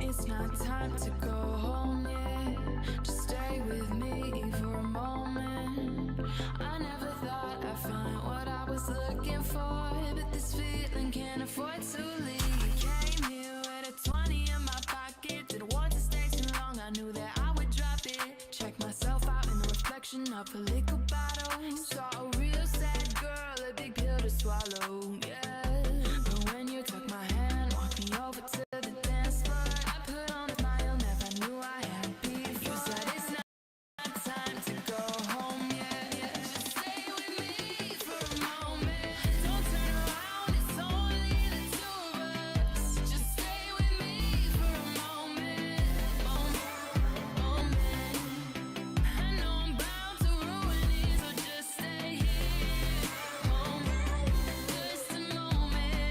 It's not time to go home yet. Just stay with me for a moment. I never thought I'd find what I was looking for, but this feeling can't afford to leave. Came here with a 20 in my pocket. Didn't want to stay too long, I knew that I would drop it. Check myself out in the reflection of a liquor bottle. Saw a real sad girl, a big pill to swallow, yeah. But when you took my hand, walked me over to the dance floor, I put on a smile, never knew I had before. You said it's not time to go home yet. Just stay with me for a moment. Don't turn around, it's only the two of us. Just stay with me for a moment. Moment. I know I'm bound to ruin it, so just stay here. Just a moment.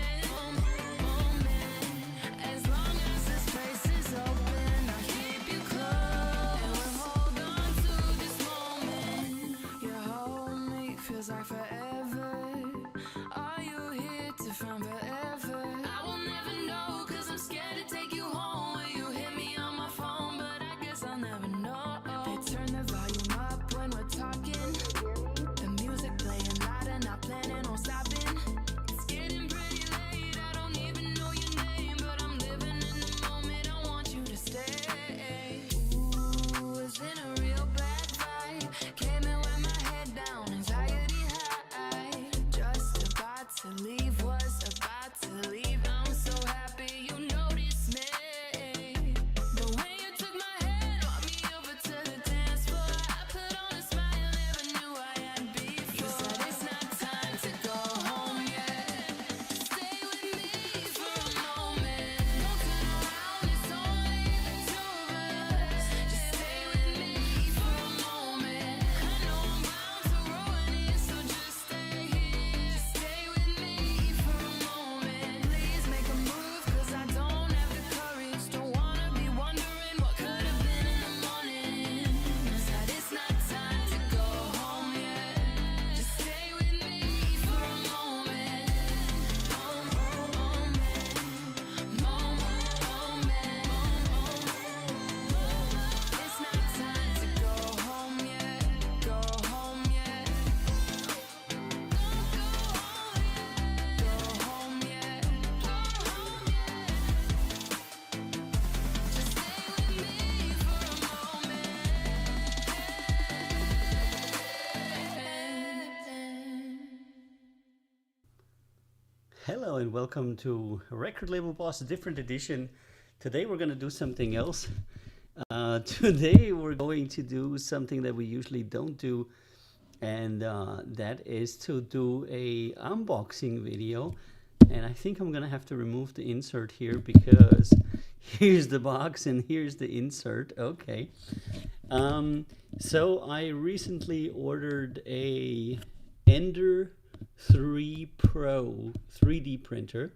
As long as this place is open, I'll keep you close. And we'll hold on to this moment. You hold me, feels like forever. Are you here to find forever? I will never know, cause I'm scared to take you home when you hit me on my phone, but I guess I'll never know. They turn the volume up when we're talking. The music playing loud and not planning on stopping. It's getting pretty late, I don't even know your name, but I'm living in the moment, I want you to stay. Ooh, was in a real bad vibe. Came in with my head down, anxiety high. Just about to leave, was about to leave. I'm so happy you noticed me. The way you took my hand, walked me over to the dance floor, I put on a smile, never knew I had before. You said it's not time to go home yet. Stay with me for a moment. Don't turn around, it's only the two of us. Just stay with me for a moment. I know I'm bound to ruin it, so just stay here. Just stay with me for a moment. Please make a move, cause I don't have the courage. Don't wanna be wondering what could have been in the morning. I said it's not time to go home yet. Just stay with me for a moment. It's not time to go home yet. Go home yet. Don't go home yet. Go home yet. Go home yet. Just stay with me for a moment. Hello and welcome to Record Label Boss, a different edition. Today we're going to do something else. Today we're going to do something that we usually don't do, and that is to do a unboxing video. And I think I'm going to have to remove the insert here because here's the box and here's the insert. Okay. So I recently ordered a Ender 3 Pro 3D printer.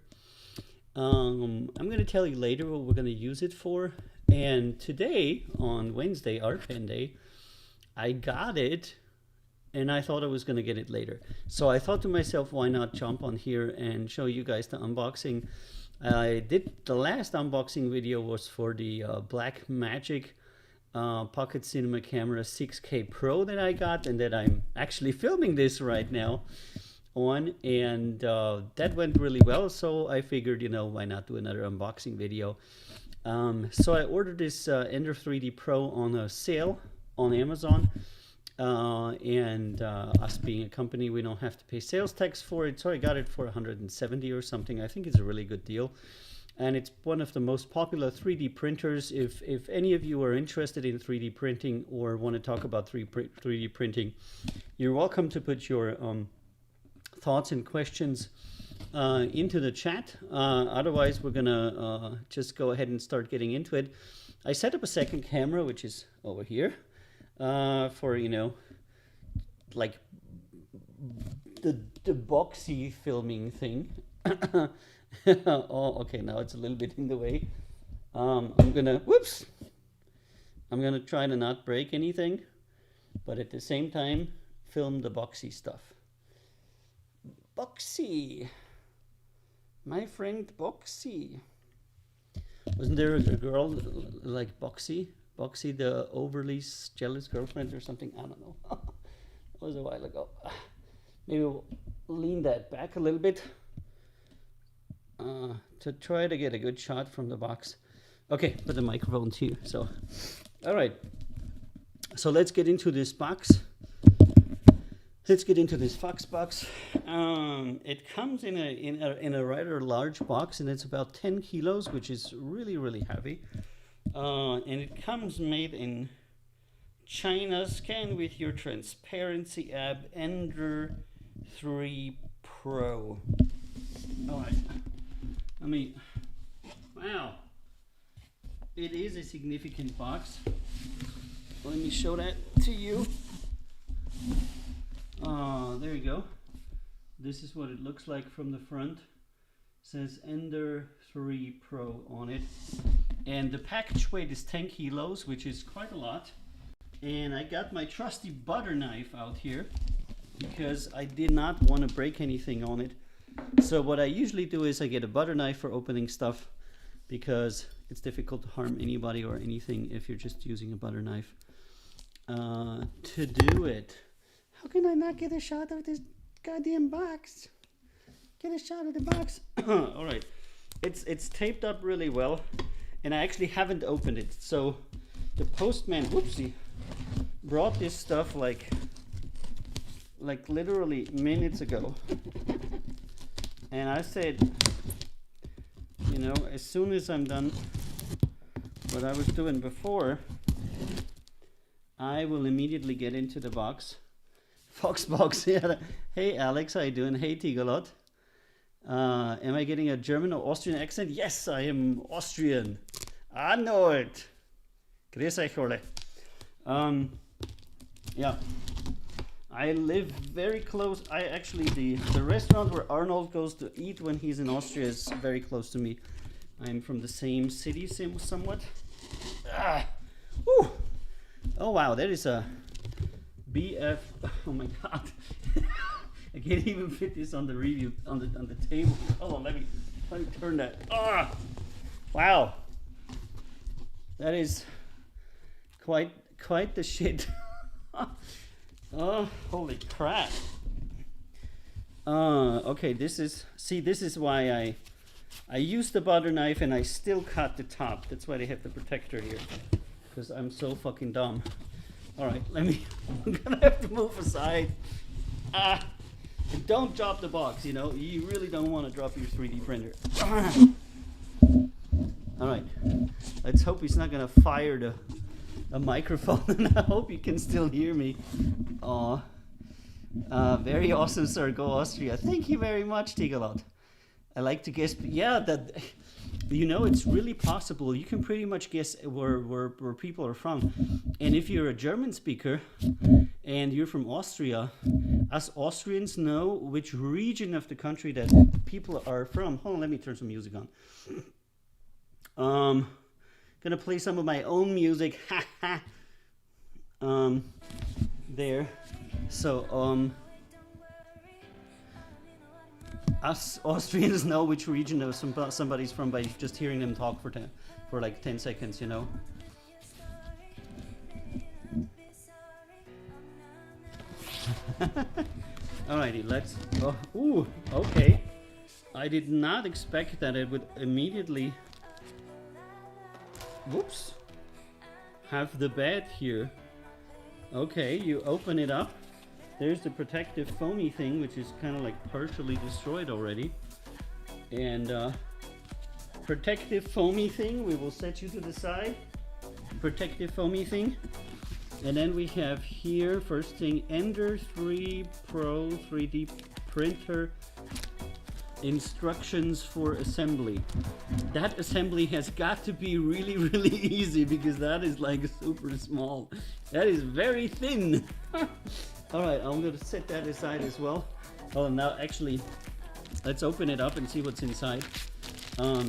I'm going to tell you later what we're going to use it for. And today, on Wednesday, Art Pen Day, I got it and I thought I was going to get it later. So I thought to myself, why not jump on here and show you guys the unboxing. The last unboxing video was for the Blackmagic Pocket Cinema Camera 6K Pro that I got and that I'm actually filming this right now on, and that went really well, so I figured, why not do another unboxing video. So I ordered this Ender 3D Pro on a sale on Amazon, and us being a company, we don't have to pay sales tax for it, so I got it for 170 or something. I think it's a really good deal, and it's one of the most popular 3D printers. If any of you are interested in 3D printing or want to talk about 3D printing, you're welcome to put your thoughts and questions into the chat. Otherwise, we're gonna just go ahead and start getting into it. I set up a second camera, which is over here, for like the boxy filming thing. Oh, okay, now it's a little bit in the way. I'm gonna try to not break anything, but at the same time film the boxy stuff. Boxy, my friend Boxy. Wasn't there a girl like Boxy the overly jealous girlfriend or something? I don't know. That was a while ago. Maybe we'll lean that back a little bit to try to get a good shot from the box. Okay, put the microphone's here. So, all right. So let's get into this box. Let's get into this Fox box. It comes in a rather large box, and it's about 10 kilos, which is really heavy. And it comes made in China. Scan with your transparency app, Ender 3 Pro. All right. I mean, wow. It is a significant box. Let me show that to you. There you go. This is what it looks like from the front. It says Ender 3 Pro on it. And the package weight is 10 kilos, which is quite a lot. And I got my trusty butter knife out here because I did not want to break anything on it. So what I usually do is I get a butter knife for opening stuff because it's difficult to harm anybody or anything if you're just using a butter knife to do it. How can I not get a shot of this goddamn box? Get a shot of the box. All right, it's taped up really well, and I actually haven't opened it. So the postman, whoopsie, brought this stuff like literally minutes ago, and I said, you know, as soon as I'm done what I was doing before, I will immediately get into the box. Foxbox, yeah. Hey Alex, how you doing? Hey Tigalot. Am I getting a German or Austrian accent? Yes, I am Austrian. I know it. Grüß euch alle. Yeah. I live very close. I actually, the restaurant where Arnold goes to eat when he's in Austria is very close to me. I'm from the same city, somewhat. Whew. Oh wow, that is a BF. Oh my god. I can't even fit this on the review on the table. Hold on, let me turn that. Wow. That is quite the shit. Oh, holy crap. Okay, this is why I used the butter knife and I still cut the top. That's why they have the protector here. Because I'm so fucking dumb. Alright, I'm gonna have to move aside. And don't drop the box, you know. You really don't want to drop your 3D printer. Alright, let's hope he's not gonna fire the microphone, and I hope you can still hear me. Very awesome, sir. Go Austria. Thank you very much, Tigalot. I like to guess, yeah, that, you know, it's really possible. You can pretty much guess where people are from. And if you're a German speaker and you're from Austria, us Austrians know which region of the country that people are from. Hold on, let me turn some music on. Gonna play some of my own music. There. So, us Austrians know which region somebody's from by just hearing them talk for like 10 seconds, you know. Alrighty, let's. Ooh, okay. I did not expect that it would immediately. Whoops. Have the bed here. Okay, you open it up. There's the protective foamy thing, which is kind of like partially destroyed already. And protective foamy thing, we will set you to the side. Protective foamy thing. And then we have here, first thing, Ender 3 Pro 3D printer. Instructions for assembly. That assembly has got to be really easy because that is like super small. That is very thin. Alright, I'm going to set that aside as well. Oh, now actually, let's open it up and see what's inside.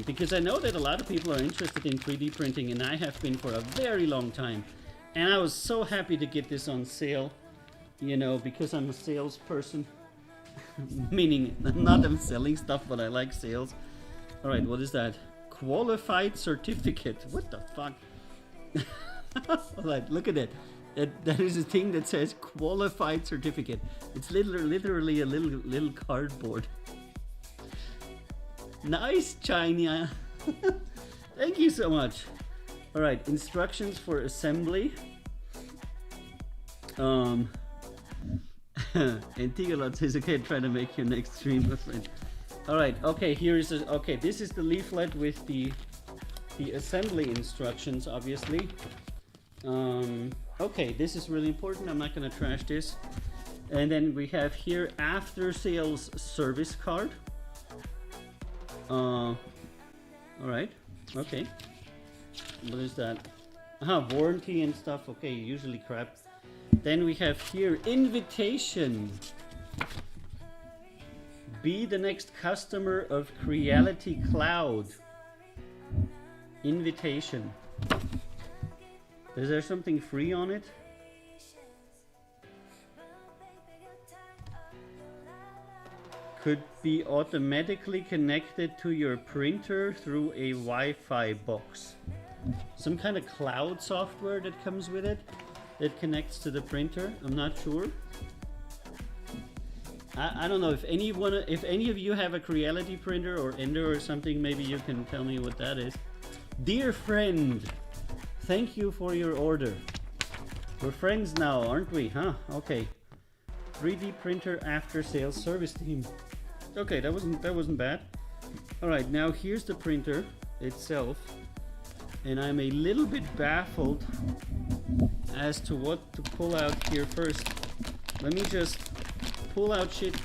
Because I know that a lot of people are interested in 3D printing, and I have been for a very long time. And I was so happy to get this on sale, you know, because I'm a salesperson. Meaning, not I'm selling stuff, but I like sales. Alright, what is that? qualified certificate. What the fuck? Like, look at it. That is a thing that says qualified certificate. It's literally a little cardboard. Nice, China. Thank you so much. All right, instructions for assembly. And Tigalot says, okay, try to make your next stream, my friend. All right, okay, here is okay. This is the leaflet with the assembly instructions, obviously. Okay, this is really important. I'm not gonna trash this. And then we have here after sales service card. All right, okay. What is that? Warranty and stuff. Okay, usually crap. Then we have here invitation. Be the next customer of Creality Cloud. Invitation. Is there something free on it? Could be automatically connected to your printer through a Wi-Fi box. Some kind of cloud software that comes with it that connects to the printer. I'm not sure. I don't know if any of you have a Creality printer or Ender or something. Maybe you can tell me what that is. Dear friend, thank you for your order. We're friends now, aren't we? Huh? Okay. 3D printer after sales service team. Okay, that wasn't bad. All right, now here's the printer itself, and I'm a little bit baffled as to what to pull out here first. Let me just pull out shit.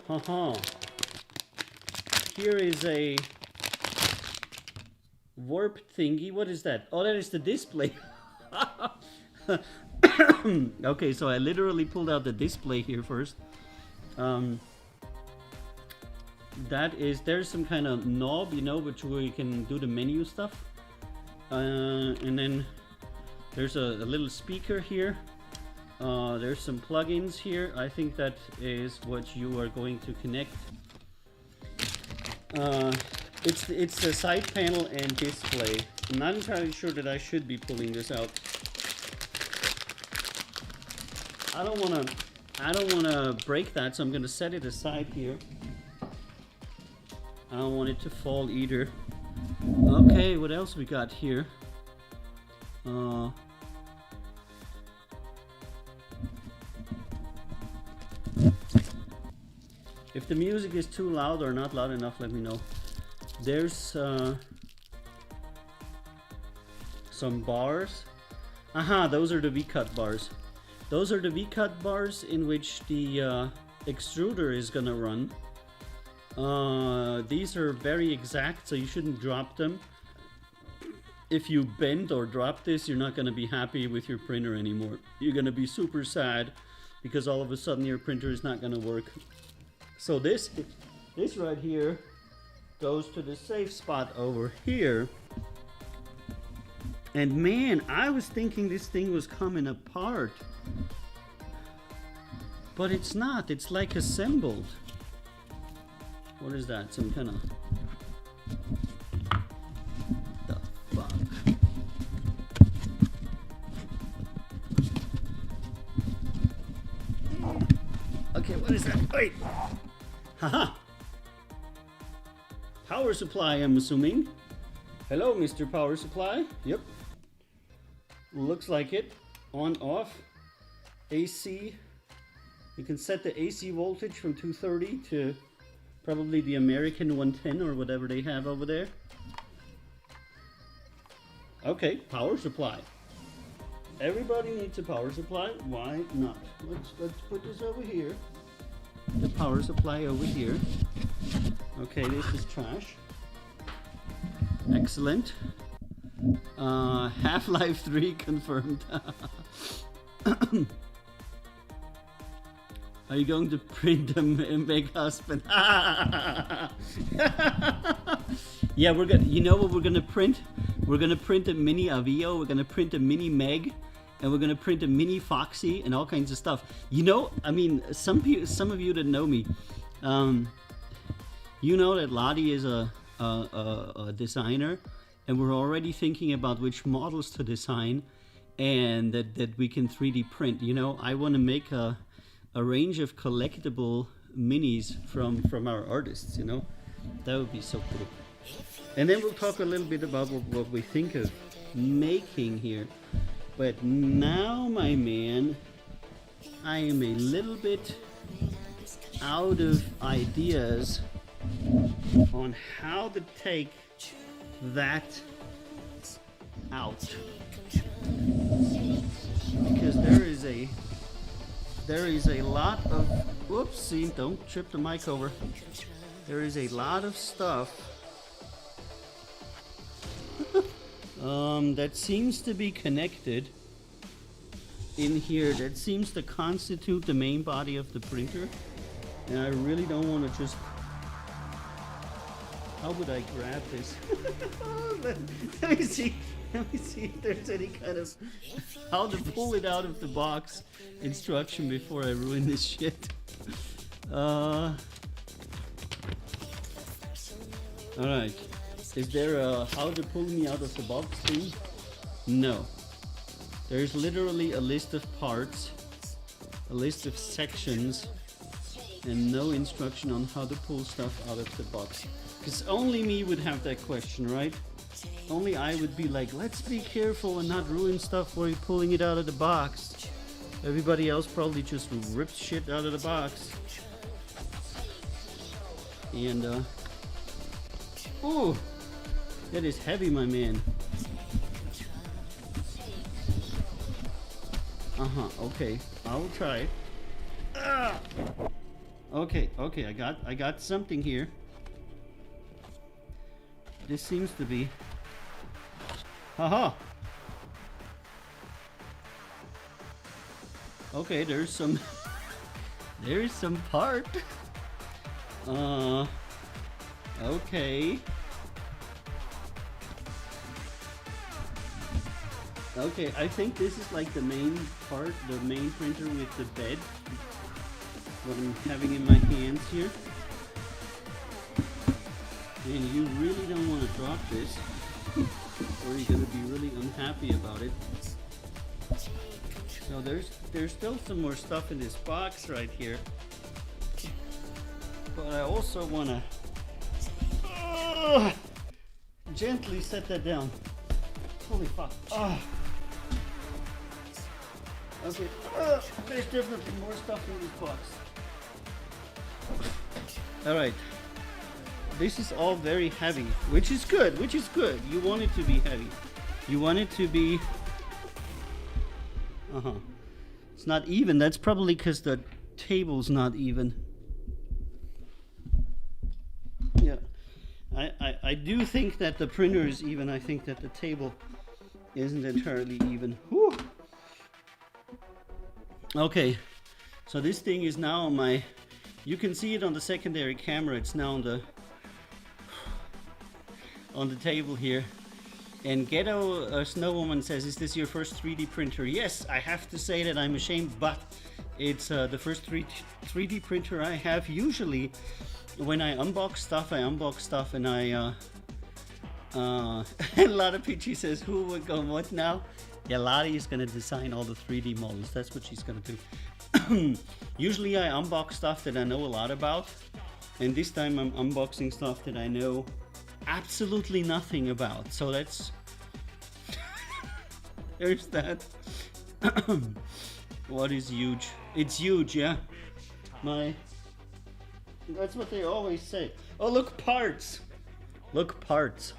Haha. Here is a warp thingy. What is that? Oh, that is the display. Okay, so I literally pulled out the display here first. There's some kind of knob, you know, which where you can do the menu stuff. And then there's a little speaker here. There's some plugins here. I think that is what you are going to connect. It's the side panel and display. I'm not entirely sure that I should be pulling this out. I don't wanna break that, so I'm gonna set it aside here. I don't want it to fall either. Okay, what else we got here? If the music is too loud or not loud enough, let me know. There's some bars. Aha, those are the V-cut bars. Those are the V-cut bars in which the extruder is gonna run. These are very exact, so you shouldn't drop them. If you bend or drop this, you're not gonna be happy with your printer anymore. You're gonna be super sad because all of a sudden your printer is not gonna work. So this right here goes to the safe spot over here. And man, I was thinking this thing was coming apart. But it's not, it's like assembled. What is that? Some kind of... the fuck? Okay, what is that? Wait! Haha! Power supply, I'm assuming. Hello, Mr. Power Supply. Yep. Looks like it. On, off. AC. You can set the AC voltage from 230 to probably the American 110 or whatever they have over there. Okay, power supply. Everybody needs a power supply. Why not? Let's put this over here. The power supply over here. Okay, this is trash. Excellent. Half-Life 3 confirmed. Are you going to print a Meg husband? Yeah, we're gonna. You know what we're gonna print? We're gonna print a mini Avio. We're gonna print a mini Meg, and we're gonna print a mini Foxy and all kinds of stuff. You know, I mean, some of you that know me, you know that Lottie is a a designer, and we're already thinking about which models to design, and that we can 3D print. You know, I want to make a range of collectible minis from our artists. You know, that would be so cool. And then we'll talk a little bit about what we think of making here. But now, my man, I am a little bit out of ideas on how to take that out, because there is a lot of, whoopsie, don't trip the mic over. There is a lot of stuff that seems to be connected in here, that seems to constitute the main body of the printer, and I really don't want to just, how would I grab this? Let me see if there's any kind of how to pull it out of the box instruction before I ruin this shit. Alright, is there a how to pull me out of the box thing? No. There's literally a list of parts, a list of sections, and no instruction on how to pull stuff out of the box. Because only me would have that question, right? Only I would be like, let's be careful and not ruin stuff while you're pulling it out of the box. Everybody else probably just rips shit out of the box. And, ooh, that is heavy, my man. Okay, I will try it. Okay, I got something here. This seems to be, haha. Okay, there's some part. Okay. Okay, I think this is like the main part, the main printer with the bed. What I'm having in my hands here. And you really don't want to drop this, or you're going to be really unhappy about it. So there's still some more stuff in this box right here. But I also want to gently set that down. Holy fuck. Okay, there's definitely more stuff in this box. Alright. This is all very heavy, which is good, You want it to be heavy. You want it to be... It's not even. That's probably because the table's not even. Yeah. I do think that the printer is even. I think that the table isn't entirely even. Whew. Okay. So this thing is now on my... You can see it on the secondary camera. It's now on the table here. And Ghetto Snow Woman says, is this your first 3D printer? Yes, I have to say that I'm ashamed, but it's the first 3D printer I have. Usually when I unbox stuff and I and Lotta Peachy says, who would go what now? Yeah, Lottie is gonna design all the 3D models. That's what she's gonna do. Usually I unbox stuff that I know a lot about, and this time I'm unboxing stuff that I know absolutely nothing about. So that's there's that. What is huge? It's huge, yeah. That's what they always say. Oh, look, parts. Look, parts.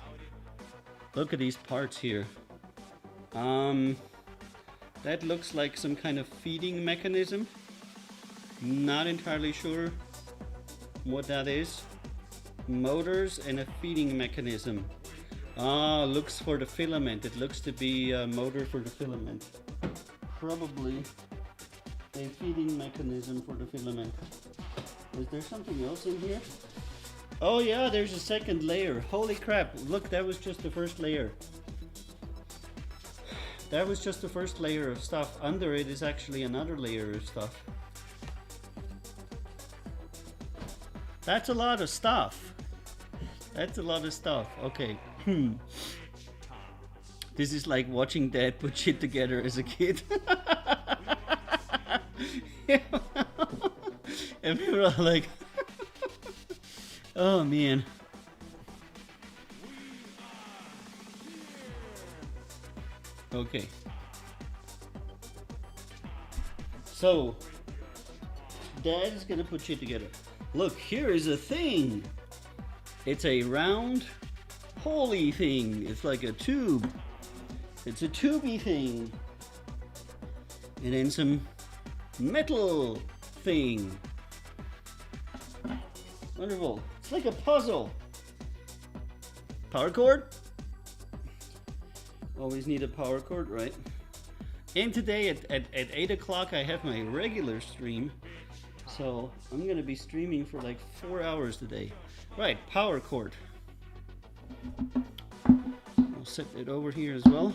Look at these parts here. That looks like some kind of feeding mechanism. Not entirely sure what that is. Motors and a feeding mechanism. Looks for the filament. It looks to be a motor for the filament. Probably a feeding mechanism for the filament. Is there something else in here? Oh yeah, there's a second layer. Holy crap, look, that was just the first layer. That was just the first layer of stuff. Under it is actually another layer of stuff. That's a lot of stuff. That's a lot of stuff. Okay. This is like watching Dad put shit together as a kid. And people are like, oh man. Okay. So, Dad is gonna put shit together. Look, here is a thing. It's a round, holy thing. It's like a tube. It's a tubey thing. And then some metal thing. Wonderful. It's like a puzzle. Power cord? Always need a power cord, right? And today at 8 o'clock I have my regular stream. So I'm gonna be streaming for like 4 hours today. Right, power cord. I'll set it over here as well.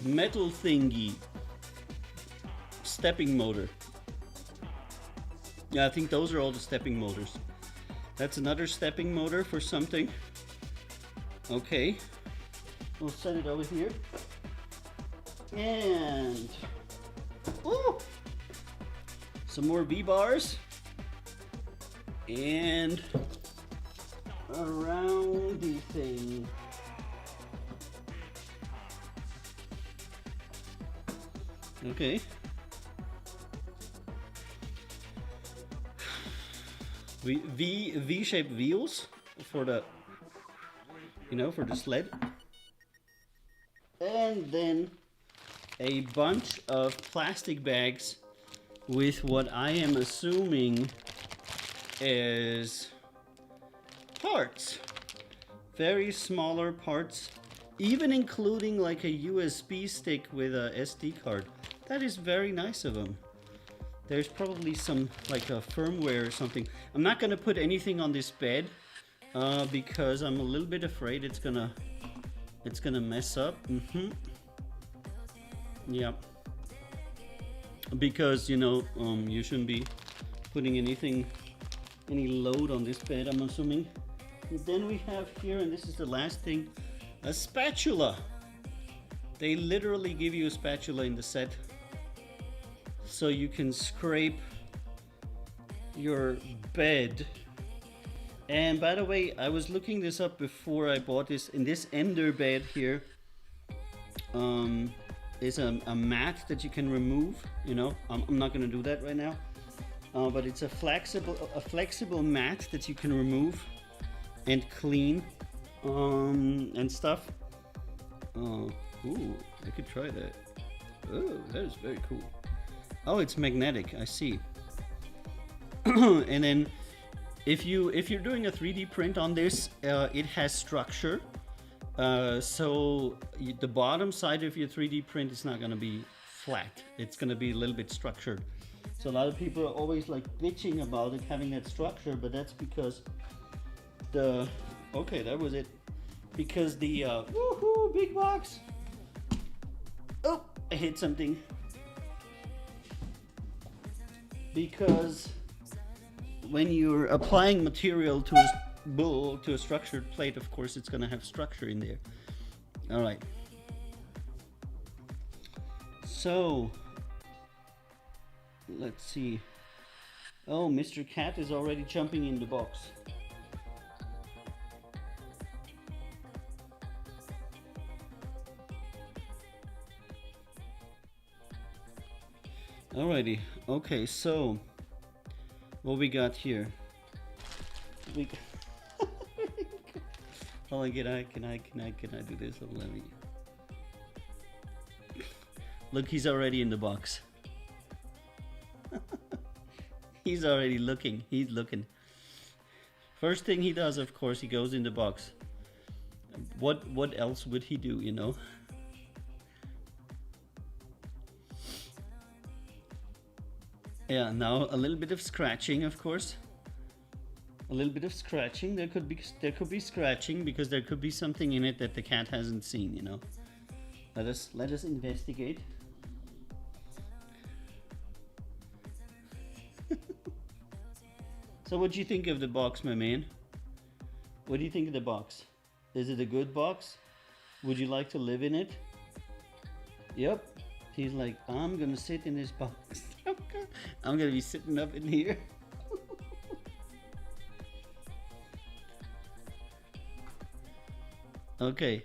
Metal thingy. Stepping motor. Yeah, I think those are all the stepping motors. That's another stepping motor for something. Okay. We'll set it over here. And ooh, some more V-bars. And a roundy thing. Okay. V-shaped wheels for the, you know, for the sled. And then a bunch of plastic bags with what I am assuming is parts. Very smaller parts, even including like a USB stick with a SD card. That is very nice of them. There's probably some like a firmware or something. I'm not gonna put anything on this bed because I'm a little bit afraid it's gonna mess up. Yeah. Because you know you shouldn't be putting any load on this bed, I'm assuming. And then we have here, and this is the last thing, a spatula. They literally give you a spatula in the set, so you can scrape your bed. And by the way, I was looking this up before I bought this. In this Ender bed here, is a mat that you can remove. You know, I'm not gonna do that right now, but it's a flexible mat that you can remove and clean and stuff. Ooh, I could try that. Oh, that is very cool. Oh, it's magnetic. I see. And then, if you're doing a 3D print on this, it has structure. So the bottom side of your 3D print is not going to be flat. It's going to be a little bit structured. So a lot of people are always like bitching about it having that structure, but that's because okay, that was it. Because the woohoo, big box. Oh, I hit something. Because when you're applying material to a structured plate, of course it's going to have structure in there. All right. So let's see. Oh, Mr. Cat is already jumping in the box. Alrighty. Okay, so what we got here? Hold on, can I do this? Let me. Look, he's already in the box. He's already looking. He's looking. First thing he does, of course, he goes in the box. What else would he do, you know? Yeah, now a little bit of scratching, of course. A little bit of scratching. There could be scratching because there could be something in it that the cat hasn't seen, you know. Let us investigate. So what do you think of the box, my man? What do you think of the box? Is it a good box? Would you like to live in it? Yep. He's like, I'm gonna sit in this box. I'm gonna be sitting up in here. Okay.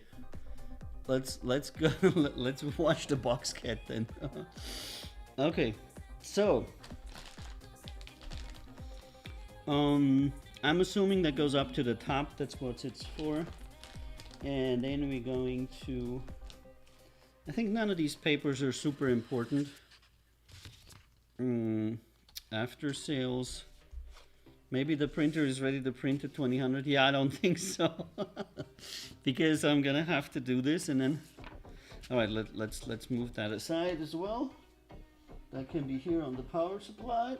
Let's go. Let's watch the box cat then. Okay. So I'm assuming that goes up to the top. That's what it's for. And then we're going to, I think none of these papers are super important. After sales, maybe the printer is ready to print at 2000. Yeah, I don't think so. Because I'm gonna have to do this, and then, all right, let's move that aside as well. That can be here on the power supply.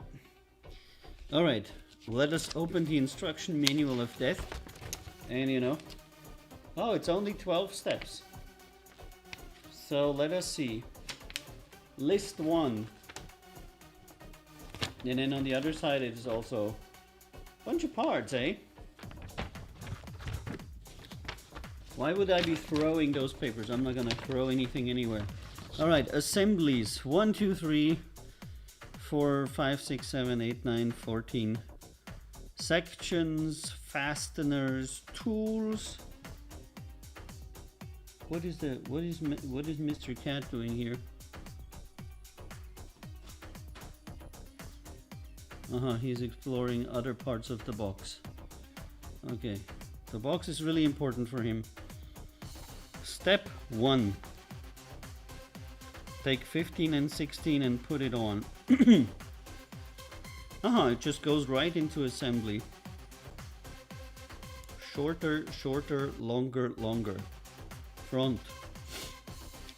All right, let us open the instruction manual of death. And you know, oh, it's only 12 steps. So let us see. List 1. And then on the other side it is also a bunch of parts, eh? Why would I be throwing those papers? I'm not gonna throw anything anywhere. Alright, assemblies. 1, 2, 3, 4, 5, 6, 7, 8, 9, 14. Sections, fasteners, tools. What is Mr. Cat doing here? He's exploring other parts of the box. Okay, the box is really important for him. Step 1. Take 15 and 16 and put it on. It just goes right into assembly. Shorter, shorter, longer, longer. Front.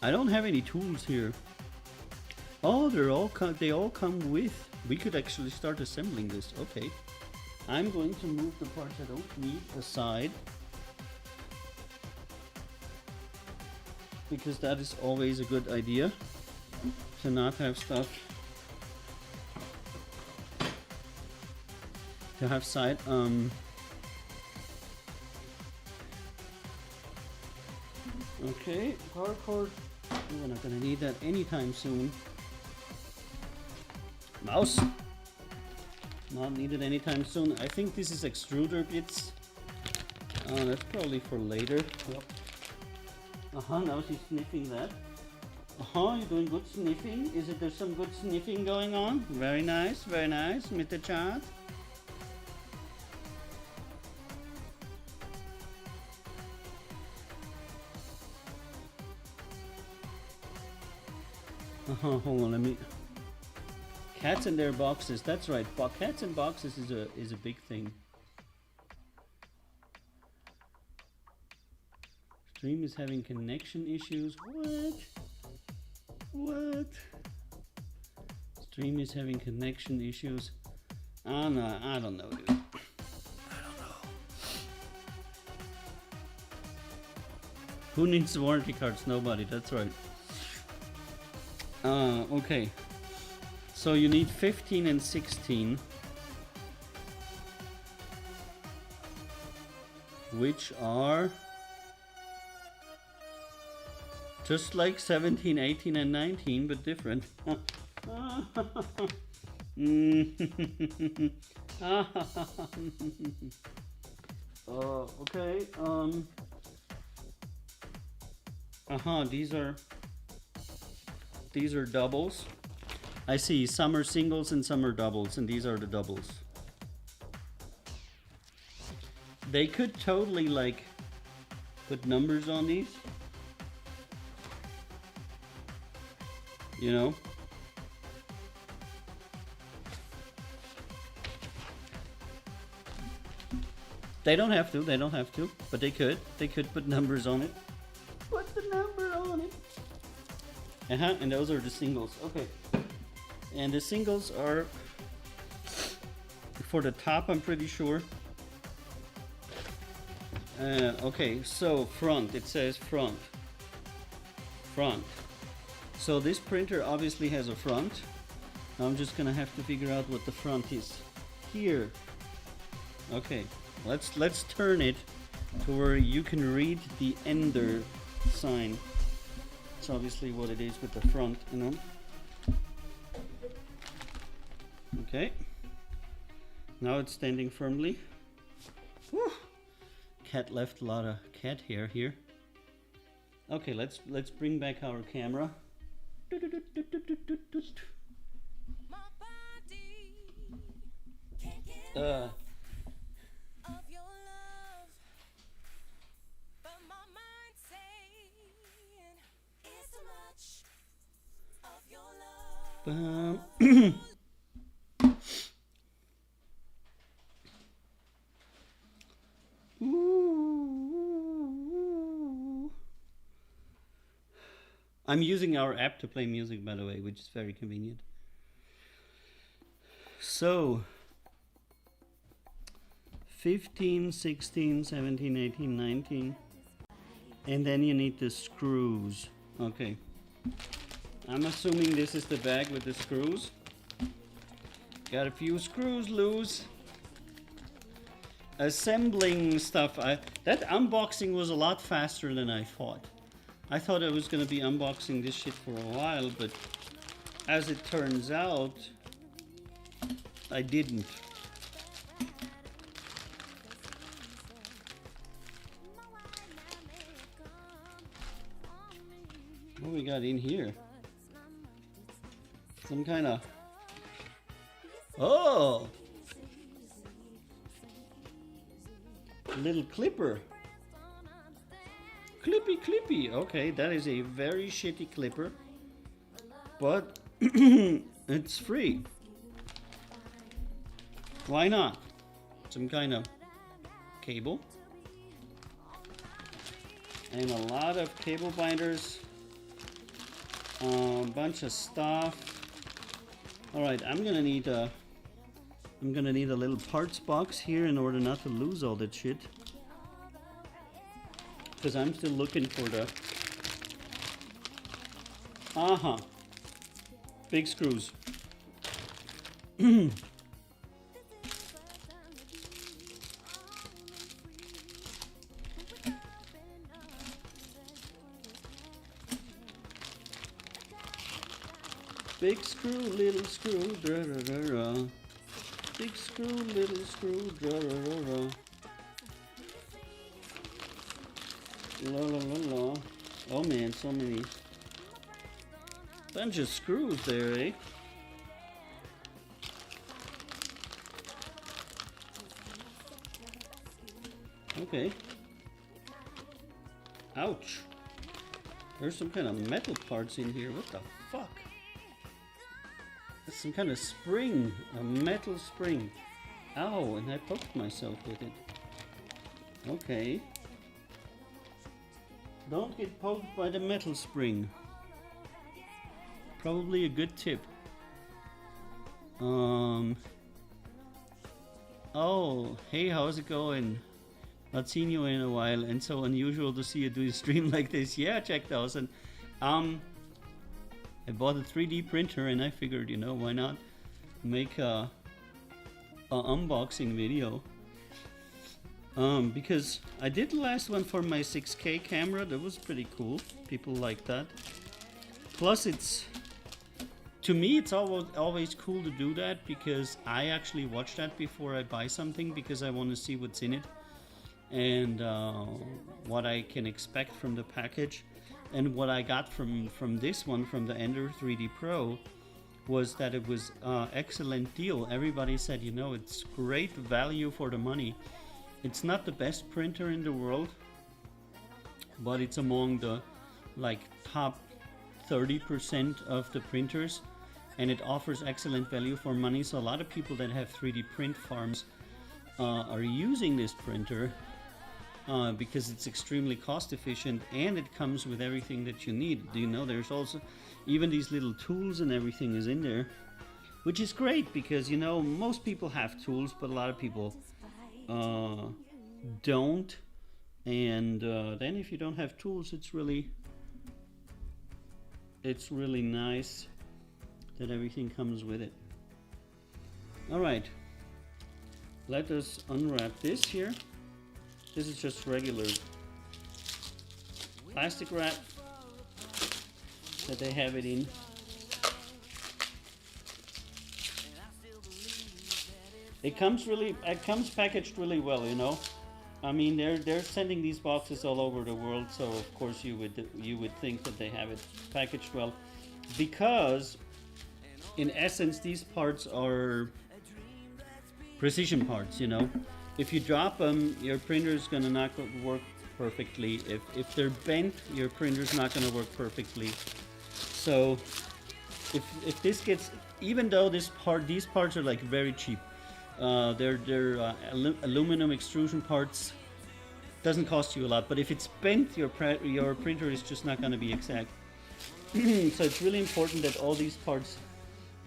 I don't have any tools here. Oh, they all come with. We could actually start assembling this. Okay. I'm going to move the parts I don't need aside, because that is always a good idea to not have stuff, to have side okay, power cord. We're not gonna need that anytime soon. Mouse. Not needed anytime soon. I think this is extruder bits. That's probably for later. Yep. Now she's sniffing that. You're doing good sniffing. There's some good sniffing going on? Very nice, Mr. Chad. Hold on, let me. Cats in their boxes. That's right. Cats in boxes is a big thing. Stream is having connection issues. What? Stream is having connection issues. Oh no, I don't know, dude. I don't know. Who needs warranty cards? Nobody. That's right. Okay. So you need 15 and 16, which are just like 17, 18, and 19, but different. Okay. These are doubles. I see, some are singles and some are doubles, and these are the doubles. They could totally like put numbers on these, you know. They don't have to, but they could put numbers on it. Put the number on it. And those are the singles. Okay. And the singles are for the top, I'm pretty sure. Okay, so front, it says front. So this printer obviously has a front. Now I'm just gonna have to figure out what the front is. Here, Okay, let's turn it to where you can read the Ender sign. It's obviously what it is with the front, you know. Okay. Now it's standing firmly. Whew. Cat left a lot of cat hair here. Okay, let's bring back our camera. Ooh. I'm using our app to play music, by the way, which is very convenient. So 15, 16, 17, 18, 19. And then you need the screws. Okay. I'm assuming this is the bag with the screws. Got a few screws loose. Assembling stuff. That unboxing was a lot faster than I thought. I thought I was going to be unboxing this shit for a while, but as it turns out, I didn't. What we got in here? Some kind of... Oh! Little clipper. Clippy. Okay, that is a very shitty clipper. But it's free. Why not? Some kind of cable. And a lot of cable binders. A bunch of stuff. Alright, I'm gonna need a little parts box here in order not to lose all that shit. Because I'm still looking for the... Big screws. Big screw, little screw, dra dra dra dra. Big screw, little screw, dra dra dra dra. La la la la. Oh man, so many. Bunch of screws there, eh? Okay. Ouch. There's some kind of metal parts in here. What the fuck? That's some kind of spring. A metal spring. Ow, and I poked myself with it. Okay. Don't get poked by the metal spring. Probably a good tip. Oh, hey, how's it going? Not seen you in a while, and so unusual to see you do a stream like this. Yeah, Jack Dawson. I bought a 3D printer, and I figured, you know, why not make a unboxing video. Because I did the last one for my 6K camera. That was pretty cool. People like that. Plus, to me, it's always cool to do that, because I actually watch that before I buy something, because I want to see what's in it and what I can expect from the package. And what I got from this one, from the Ender 3D Pro, was that it was excellent deal. Everybody said, you know, it's great value for the money. It's not the best printer in the world, but it's among the top 30% of the printers, and it offers excellent value for money. So a lot of people that have 3D print farms are using this printer because it's extremely cost efficient, and it comes with everything that you need. Do you know, there's also even these little tools and everything is in there, which is great, because, you know, most people have tools, but a lot of people don't. And then if you don't have tools, it's really nice that everything comes with it. All right, let us unwrap this here. This is just regular plastic wrap that they have it in. It comes packaged really well, you know. I mean, they're sending these boxes all over the world, so of course you would think that they have it packaged well, because in essence these parts are precision parts, you know. If you drop them, your printer is gonna not work perfectly. If they're bent, your printer's not gonna work perfectly. So if this gets, even though these parts are like very cheap. They're aluminum extrusion parts. Doesn't cost you a lot, but if it's bent, your printer is just not going to be exact. So it's really important that all these parts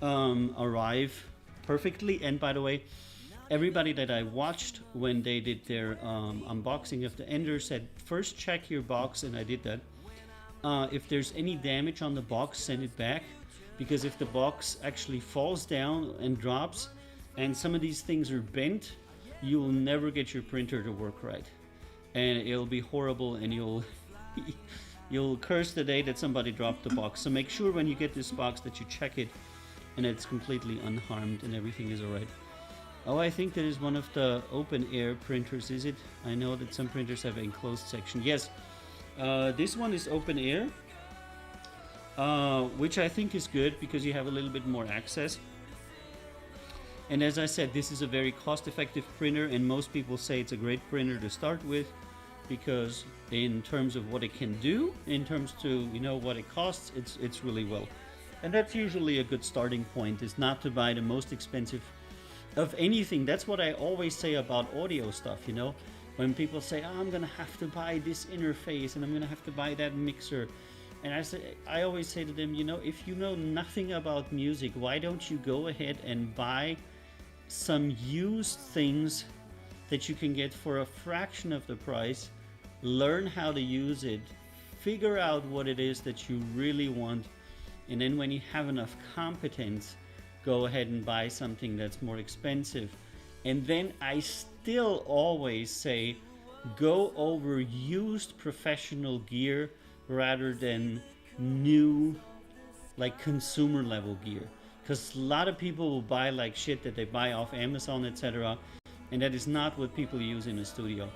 arrive perfectly. And by the way, everybody that I watched when they did their unboxing of the Ender said, first check your box, and I did that. If there's any damage on the box, send it back, because if the box actually falls down and drops, and some of these things are bent, you will never get your printer to work right, and it'll be horrible, and you'll curse the day that somebody dropped the box. So make sure when you get this box that you check it and it's completely unharmed and everything is alright. Oh, I think that is one of the open air printers, is it? I know that some printers have an enclosed section. Yes, this one is open air, which I think is good because you have a little bit more access. And as I said, this is a very cost-effective printer, and most people say it's a great printer to start with, because in terms of what it can do, in terms to, you know, what it costs, it's really well. And that's usually a good starting point, is not to buy the most expensive of anything. That's what I always say about audio stuff, you know. When people say, oh, I'm gonna have to buy this interface and I'm gonna have to buy that mixer, and I always say to them, you know, if you know nothing about music, why don't you go ahead and buy some used things that you can get for a fraction of the price, learn how to use it, figure out what it is that you really want, and then when you have enough competence, go ahead and buy something that's more expensive. And then I still always say, go over used professional gear rather than new, like, consumer level gear. Because a lot of people will buy like shit that they buy off Amazon, etc., and that is not what people use in a studio.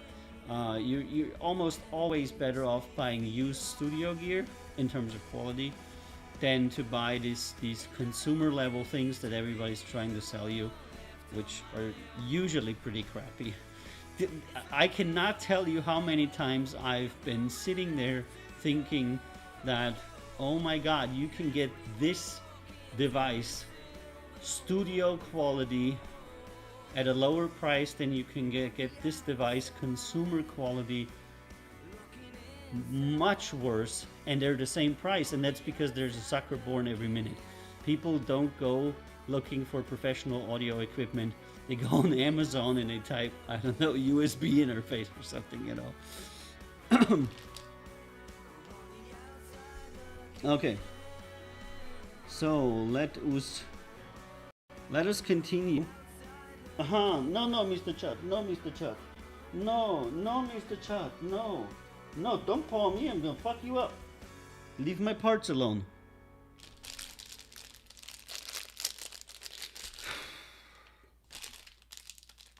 You're almost always better off buying used studio gear in terms of quality than to buy these consumer level things that everybody's trying to sell you, which are usually pretty crappy. I cannot tell you how many times I've been sitting there thinking that, oh my god, you can get this device studio quality at a lower price than you can get this device consumer quality much worse, and they're the same price. And that's because there's a sucker born every minute. People don't go looking for professional audio equipment. They go on Amazon and they type, I don't know, USB interface or something, you know. Okay, so let us continue. No, Mr. Chuck, no, Mr. Chuck, no, Mr. Chuck, no, don't paw me, I'm gonna fuck you up. Leave my parts alone.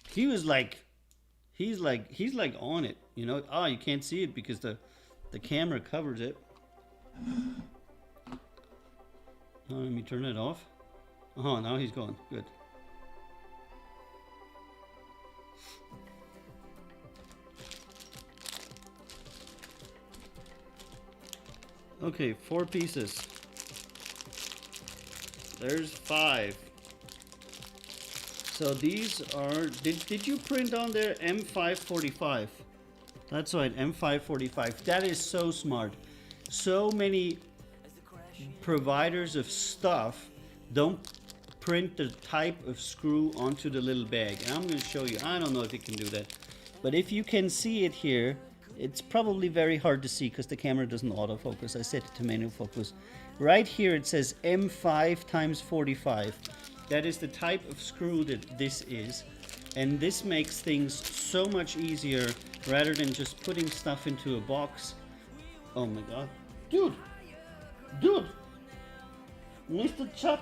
He's like on it, you know. Oh, you can't see it because the camera covers it. Now let me turn it off. Oh, now he's gone. Good. Okay, 4 pieces. There's 5. So these are, did you print on there M545? That's right, M545. That is so smart. So many providers of stuff don't print the type of screw onto the little bag. And I'm going to show you. I don't know if you can do that. But if you can see it here, it's probably very hard to see because the camera doesn't autofocus. I set it to manual focus. Right here it says M5 x 45. That is the type of screw that this is. And this makes things so much easier rather than just putting stuff into a box. Oh my god. Dude! Dude! Mr. Chuck!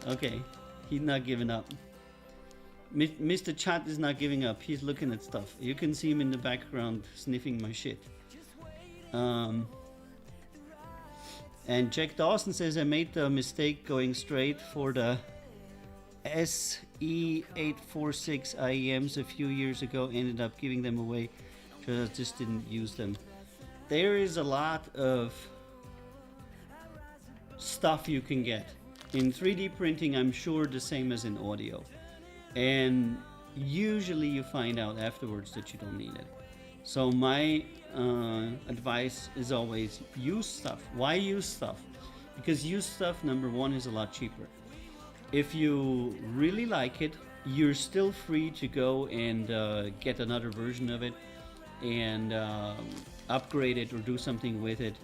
Okay, he's not giving up. Mr. Chat is not giving up. He's looking at stuff. You can see him in the background sniffing my shit. And Jack Dawson says I made the mistake going straight for the SE846 IEMs a few years ago. Ended up giving them away because I just didn't use them. There is a lot of stuff you can get. In 3D printing, I'm sure the same as in audio. And usually you find out afterwards that you don't need it. So my advice is always use stuff. Why use stuff? Because used stuff, number one, is a lot cheaper. If you really like it, you're still free to go and get another version of it and upgrade it or do something with it.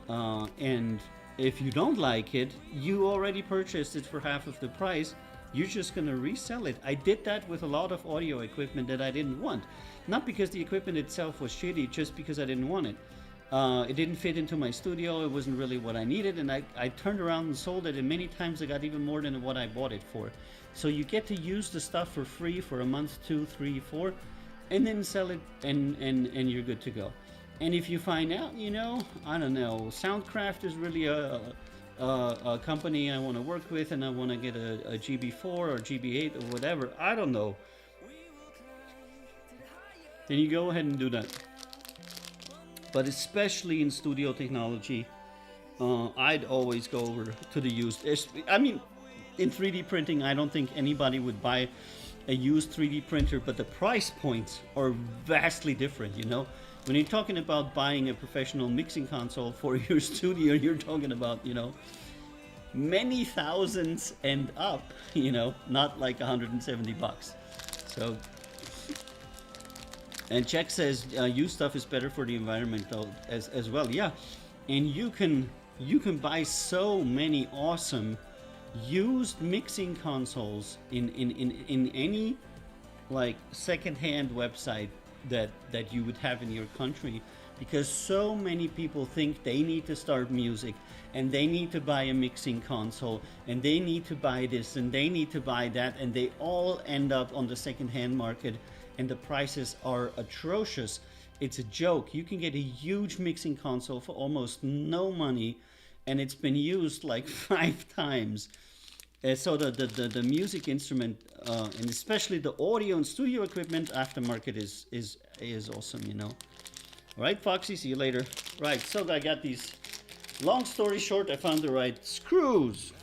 And if you don't like it, you already purchased it for half of the price. You're just gonna resell it. I did that with a lot of audio equipment that I didn't want. Not because the equipment itself was shitty, just because I didn't want it. It didn't fit into my studio, it wasn't really what I needed, and I turned around and sold it, and many times I got even more than what I bought it for. So you get to use the stuff for free for a month, 2, 3, 4, and then sell it, and you're good to go. And if you find out, you know, I don't know, Soundcraft is really a company I want to work with, and I want to get a GB4 or GB8 or whatever, I don't know, then you go ahead and do that. But especially in studio technology, I'd always go over to the used. I mean, in 3D printing, I don't think anybody would buy a used 3D printer, but the price points are vastly different, you know. When you're talking about buying a professional mixing console for your studio, you're talking about, you know, many thousands and up, you know, not like $170. So, and Jack says used stuff is better for the environment though, as well. Yeah, and you can buy so many awesome used mixing consoles in any like second-hand website that you would have in your country, because so many people think they need to start music and they need to buy a mixing console and they need to buy this and they need to buy that, and they all end up on the second-hand market and the prices are atrocious. It's a joke. You can get a huge mixing console for almost no money and it's been used like 5 times. So the music instrument and especially the audio and studio equipment aftermarket is awesome, you know. All right, Foxy, see you later. Right, so I got these. Long story short, I found the right screws.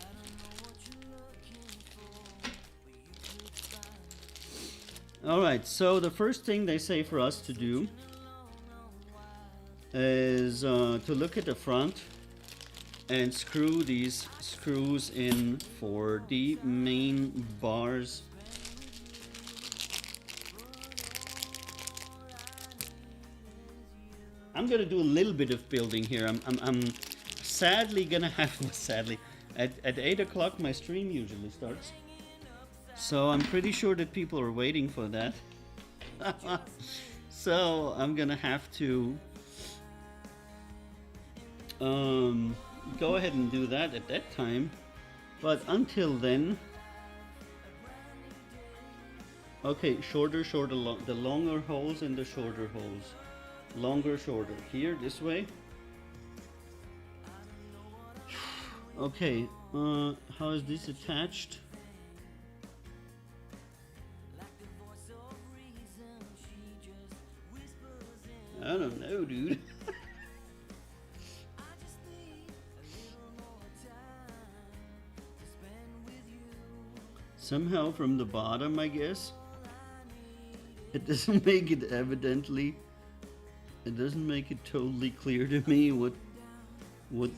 All right, so the first thing they say for us to do is to look at the front and screw these screws in for the main bars. I'm gonna do a little bit of building here. I'm sadly gonna have sadly at 8 o'clock my stream usually starts, so I'm pretty sure that people are waiting for that. So I'm gonna have to go ahead and do that at that time, but until then, okay, shorter, the longer holes and the shorter holes, longer, shorter, here, this way. Okay, how is this attached? I don't know, dude. Somehow from the bottom, I guess. It doesn't make it evidently. It doesn't make it totally clear to me what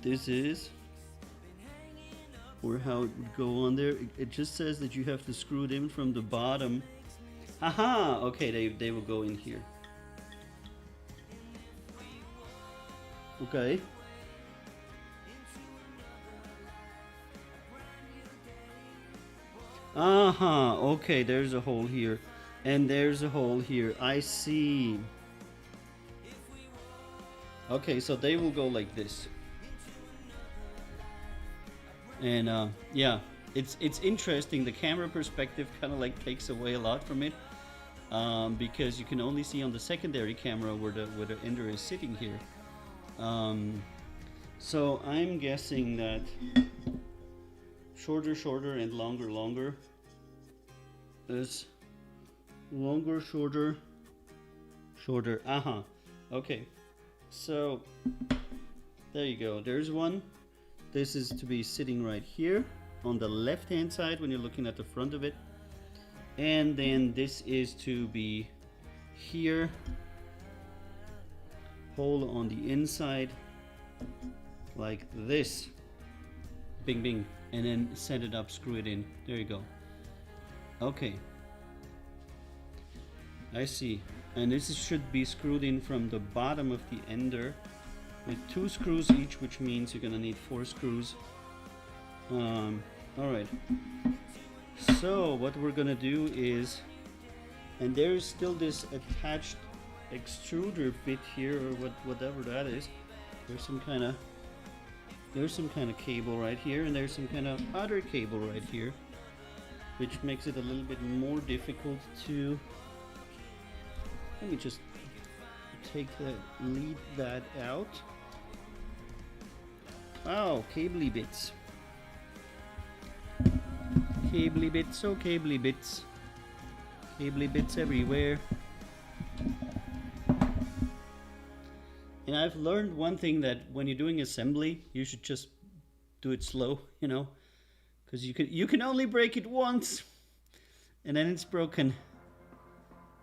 this is or how it would go on there. It just says that you have to screw it in from the bottom. Haha! Okay, they will go in here. Okay. Uh-huh. Okay, there's a hole here. And there's a hole here. I see. Okay, so they will go like this. And yeah, it's interesting. The camera perspective kind of like takes away a lot from it, because you can only see on the secondary camera where the ender is sitting here. So I'm guessing that shorter, shorter, and longer, longer is longer, shorter, shorter. Okay, so there you go. There's one. This is to be sitting right here on the left hand side when you're looking at the front of it, and then this is to be here, hole on the inside like this, bing bing, and then set it up, screw it in. There you go. Okay, I see. And this should be screwed in from the bottom of the ender with 2 screws each, which means you're gonna need 4 screws. All right. So what we're gonna do is, and there's still this attached extruder bit here, or whatever that is. There's some kind of cable right here, and there's some kind of other cable right here, which makes it a little bit more difficult to. Let me just lead that out. Oh, cabley bits. Cabley bits, oh cabley bits. Cabley bits everywhere. And I've learned one thing, that when you're doing assembly, you should just do it slow, you know, because you can only break it once, and then it's broken.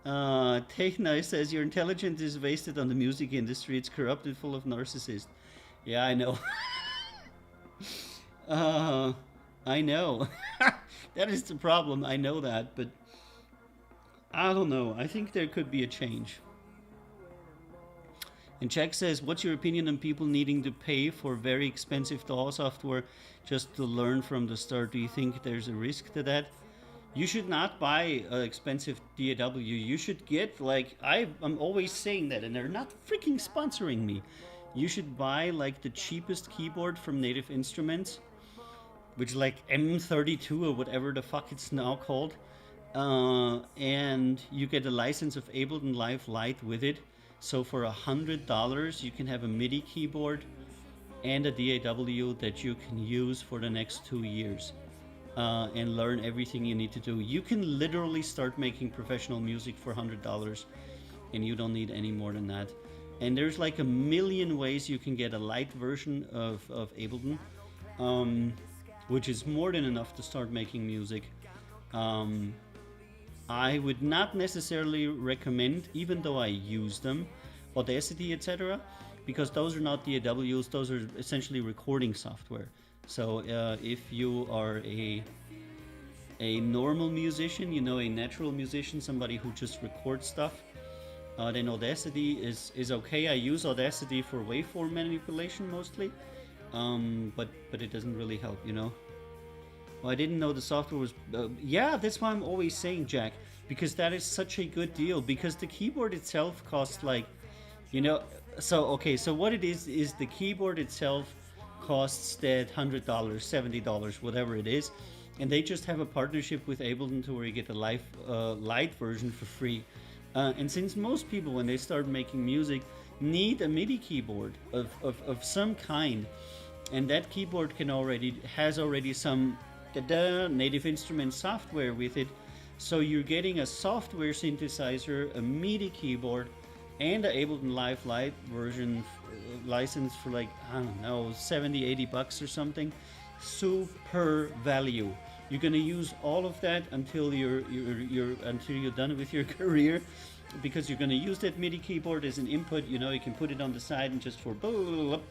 Techno says your intelligence is wasted on the music industry. It's corrupt and full of narcissists. Yeah, I know. I know. That is the problem. I know that, but I don't know. I think there could be a change. And Jack says, what's your opinion on people needing to pay for very expensive DAW software just to learn from the start? Do you think there's a risk to that? You should not buy an expensive DAW. You should get, like, I'm always saying that, and they're not freaking sponsoring me. You should buy, like, the cheapest keyboard from Native Instruments, which is like M32 or whatever the fuck it's now called. And you get a license of Ableton Live Lite with it. So for $100, you can have a MIDI keyboard and a DAW that you can use for the next 2 years. And learn everything you need to do. You can literally start making professional music for $100, and you don't need any more than that. And there's like a million ways you can get a light version of Ableton, which is more than enough to start making music. I would not necessarily recommend, even though I use them, Audacity, etc., because those are not DAWs, those are essentially recording software. So if you are a normal musician, you know, a natural musician, somebody who just records stuff, then Audacity is okay. I use Audacity for waveform manipulation mostly, but it doesn't really help, you know. Well, I didn't know the software was... yeah, that's why I'm always saying, Jack, because that is such a good deal, because the keyboard itself costs like, you know... So, okay, so what it is the keyboard itself costs that $100, $70, whatever it is, and they just have a partnership with Ableton to where you get the light version for free. And since most people, when they start making music, need a MIDI keyboard of some kind, and that keyboard has already some Native Instruments software with it, so you're getting a software synthesizer, a MIDI keyboard, and an Ableton Live Lite version license for like, I don't know, 70, 80 bucks or something. Super value. You're gonna use all of that until you're done with your career, because you're gonna use that MIDI keyboard as an input. You know, you can put it on the side and just for,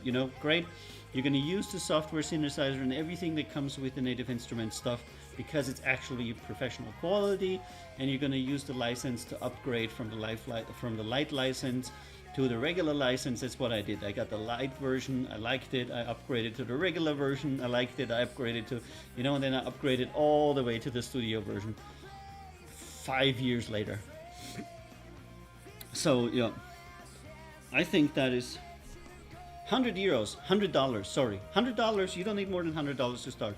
you know, great. You're gonna use the software synthesizer and everything that comes with the Native Instruments stuff, because it's actually professional quality, and you're gonna use the license to upgrade from the Light license to the regular license. That's what I did. I got the light version. I liked it. I upgraded to the regular version. I liked it. I upgraded to, and then I upgraded all the way to the studio version 5 years later. So, I think that is €100, $100, sorry. $100, you don't need more than $100 to start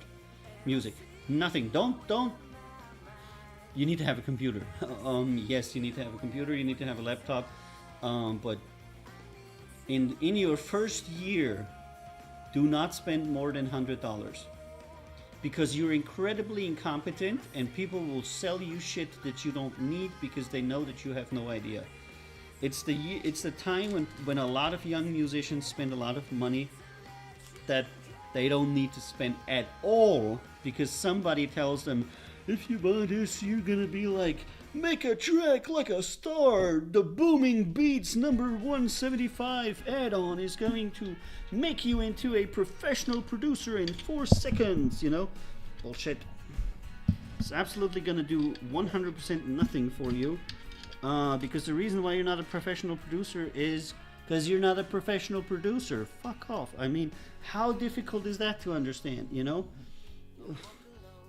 music. Nothing. Don't. You need to have a computer. Yes, you need to have a computer. You need to have a laptop. But in your first year, do not spend more than $100 because you're incredibly incompetent, and people will sell you shit that you don't need because they know that you have no idea. It's the time when a lot of young musicians spend a lot of money that they don't need to spend at all because somebody tells them, if you buy this, you're gonna be like, make a track like a star. The Booming Beats number 175 add-on is going to make you into a professional producer in 4 seconds, Bullshit. It's absolutely gonna do 100% nothing for you. Because the reason why you're not a professional producer is because you're not a professional producer. Fuck off. I mean, how difficult is that to understand,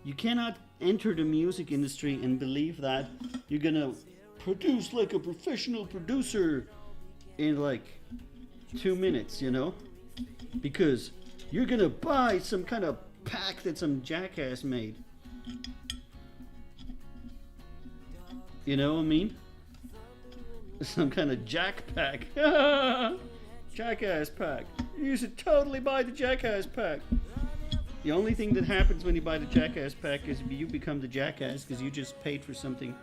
You cannot enter the music industry and believe that you're gonna produce like a professional producer in like 2 minutes, Because you're gonna buy some kind of pack that some jackass made. You know what I mean? Some kind of jack pack. Jackass pack. You should totally buy the Jackass pack. The only thing that happens when you buy the Jackass pack is you become the jackass because you just paid for something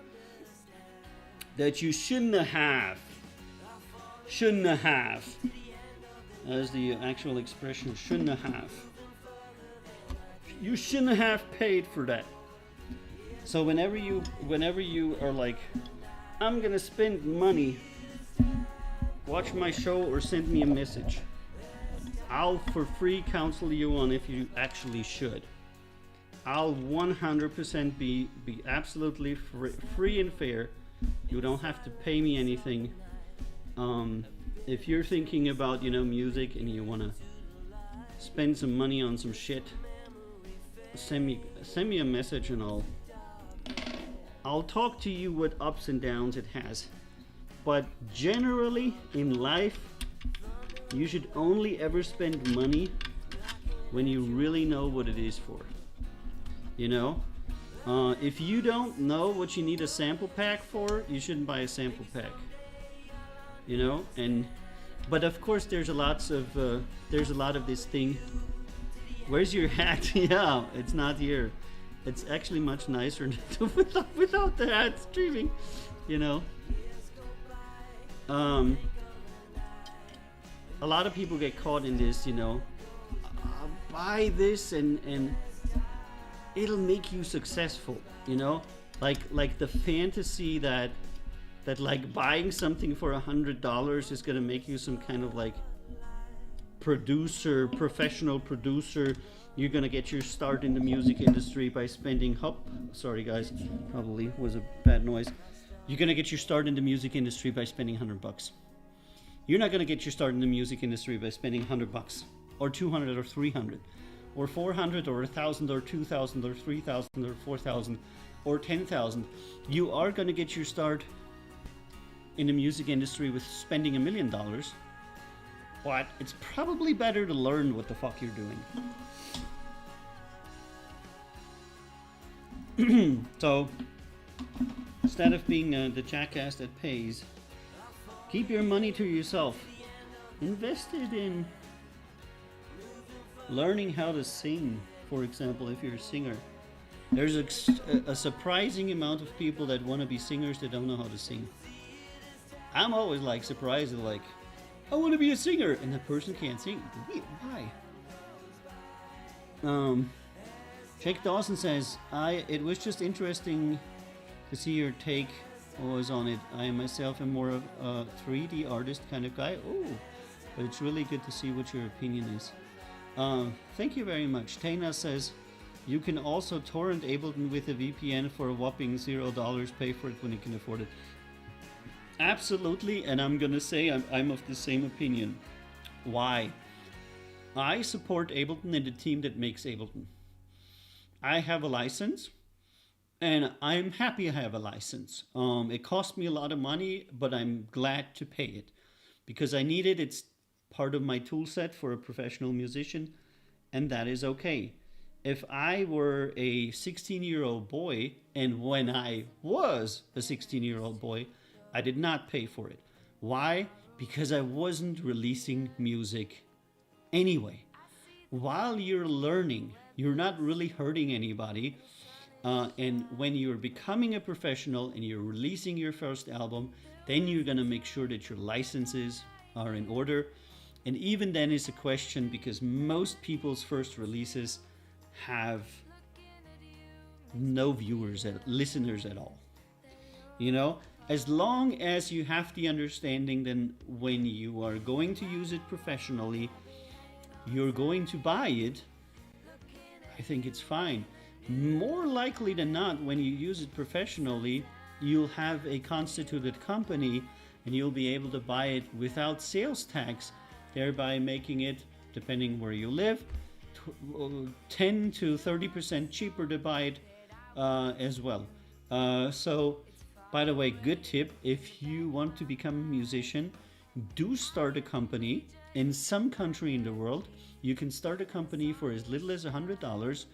that you shouldn't have. Shouldn't have. That is the actual expression. Shouldn't have. You shouldn't have paid for that. So whenever you are like, I'm gonna spend money, watch my show or send me a message. I'll for free counsel you on if you actually should. I'll 100% be absolutely free and fair. You don't have to pay me anything. If you're thinking about music and you wanna spend some money on some shit, send me a message and I'll talk to you what ups and downs it has. But generally in life, you should only ever spend money when you really know what it is for. If you don't know what you need a sample pack for, you shouldn't buy a sample pack. But of course there's a lot of this thing. Where's your hat? Yeah, it's not here. It's actually much nicer without the hat streaming, A lot of people get caught in this, buy this and it'll make you successful, like the fantasy that like buying something for $100 is gonna make you some kind of like professional producer. You're gonna get your start in the music industry by spending sorry guys, probably was a bad noise. You're gonna get your start in the music industry by spending $100. You're not gonna get your start in the music industry by spending $100 or 200 or 300 or 400 or 1,000 or 2,000 or 3,000 or 4,000 or 10,000. You are gonna get your start in the music industry with spending $1 million. But it's probably better to learn what the fuck you're doing. So, instead of being the jackass that pays, keep your money to yourself. Invest it in learning how to sing, for example, if you're a singer. There's a surprising amount of people that want to be singers that don't know how to sing. I'm always like surprised, like, I want to be a singer, and the person can't sing. Why? Jake Dawson says, it was just interesting to see your take was on it. I myself am more of a 3D artist kind of guy. Oh, but it's really good to see what your opinion is. Thank you very much. Tana says, you can also torrent Ableton with a VPN for a whopping $0. Pay for it when you can afford it. Absolutely, and I'm gonna say I'm of the same opinion. Why? I support Ableton and the team that makes Ableton. I have a license, and I'm happy I have a license. It cost me a lot of money, but I'm glad to pay it because I need it. It's part of my tool set for a professional musician, and that is okay. If I were a 16-year-old boy, and when I was a 16-year-old boy, I did not pay for it. Why? Because I wasn't releasing music anyway. While you're learning, you're not really hurting anybody. And when you're becoming a professional and you're releasing your first album, then you're going to make sure that your licenses are in order. And even then, it's a question because most people's first releases have no listeners at all. You know, as long as you have the understanding, then when you are going to use it professionally, you're going to buy it, I think it's fine. More likely than not, when you use it professionally, you'll have a constituted company and you'll be able to buy it without sales tax, thereby making it, depending where you live, 10 to 30% cheaper to buy it as well. So, by the way, good tip, if you want to become a musician, do start a company. In some country in the world, you can start a company for as little as $100,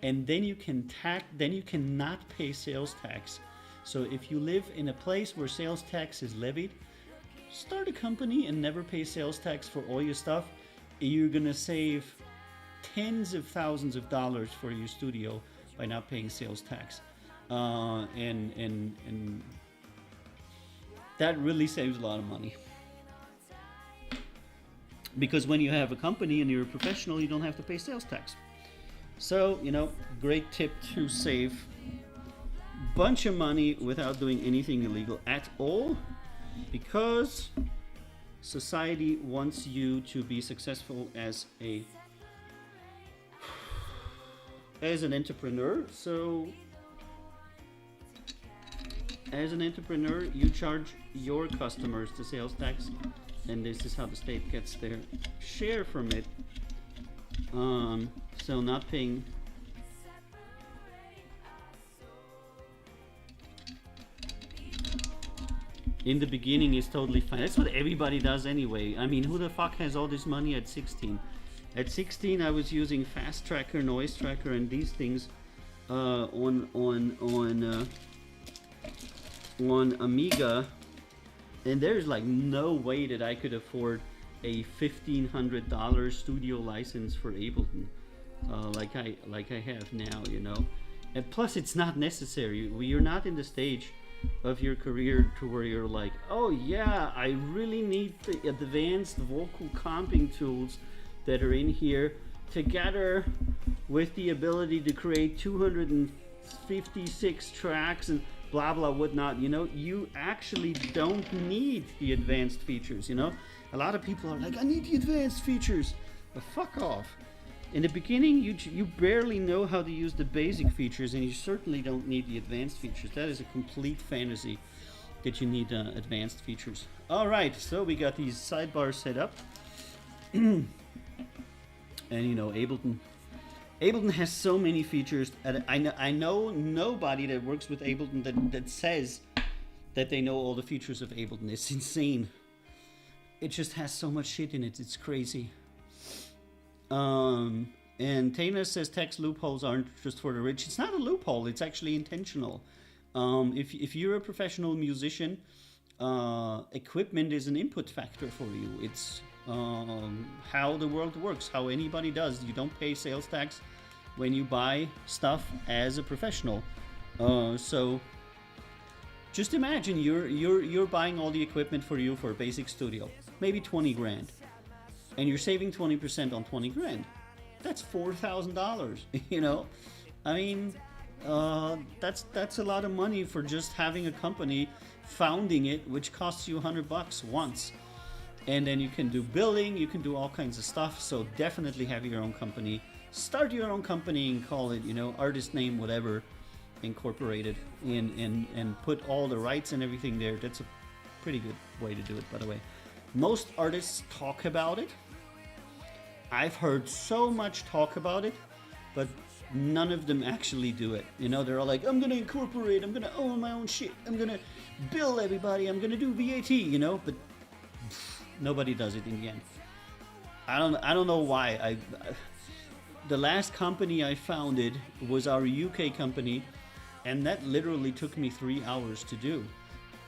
and then you cannot pay sales tax. So if you live in a place where sales tax is levied, start a company and never pay sales tax for all your stuff. You're gonna save tens of thousands of dollars for your studio by not paying sales tax, and that really saves a lot of money. Because when you have a company and you're a professional, you don't have to pay sales tax. So, great tip to save a bunch of money without doing anything illegal at all, because society wants you to be successful as an entrepreneur. So as an entrepreneur, you charge your customers the sales tax, and this is how the state gets their share from it. So not paying in the beginning is totally fine. That's what everybody does anyway. I mean, who the fuck has all this money at 16? At 16, I was using Fast Tracker, Noise Tracker, and these things on Amiga, and there's like no way that I could afford a $1,500 studio license for Ableton, like I have now, And plus, it's not necessary. You're not in the stage of your career to where you're like, oh yeah, I really need the advanced vocal comping tools that are in here, together with the ability to create 256 tracks and blah blah whatnot. You actually don't need the advanced features. A lot of people are like, I need the advanced features. But fuck off. In the beginning, you barely know how to use the basic features, and you certainly don't need the advanced features. That is a complete fantasy that you need advanced features. All right, so we got these sidebars set up. And Ableton has so many features. I know nobody that works with Ableton that says that they know all the features of Ableton. It's insane. It just has so much shit in it. It's crazy. And Tana says tax loopholes aren't just for the rich. It's not a loophole. It's actually intentional. If you're a professional musician, equipment is an input factor for you. It's how the world works, how anybody does. You don't pay sales tax when you buy stuff as a professional. So just imagine you're buying all the equipment for you for a basic studio, maybe 20 grand, and you're saving 20% on 20 grand. That's $4,000. I mean, that's a lot of money for just having a company, founding it, which costs you $100 once. And then you can do billing, you can do all kinds of stuff. So definitely have your own company. Start your own company and call it, artist name, whatever, incorporated, and put all the rights and everything there. That's a Pretty good way to do it, by the way. Most artists talk about it. I've heard so much talk about it, but none of them actually do it. You know, they're all like, I'm gonna incorporate, I'm gonna own my own shit, I'm gonna bill everybody, I'm gonna do VAT, you know, but nobody does it in the end. I don't know why. The last company I founded was our UK company, and that literally took me 3 hours to do.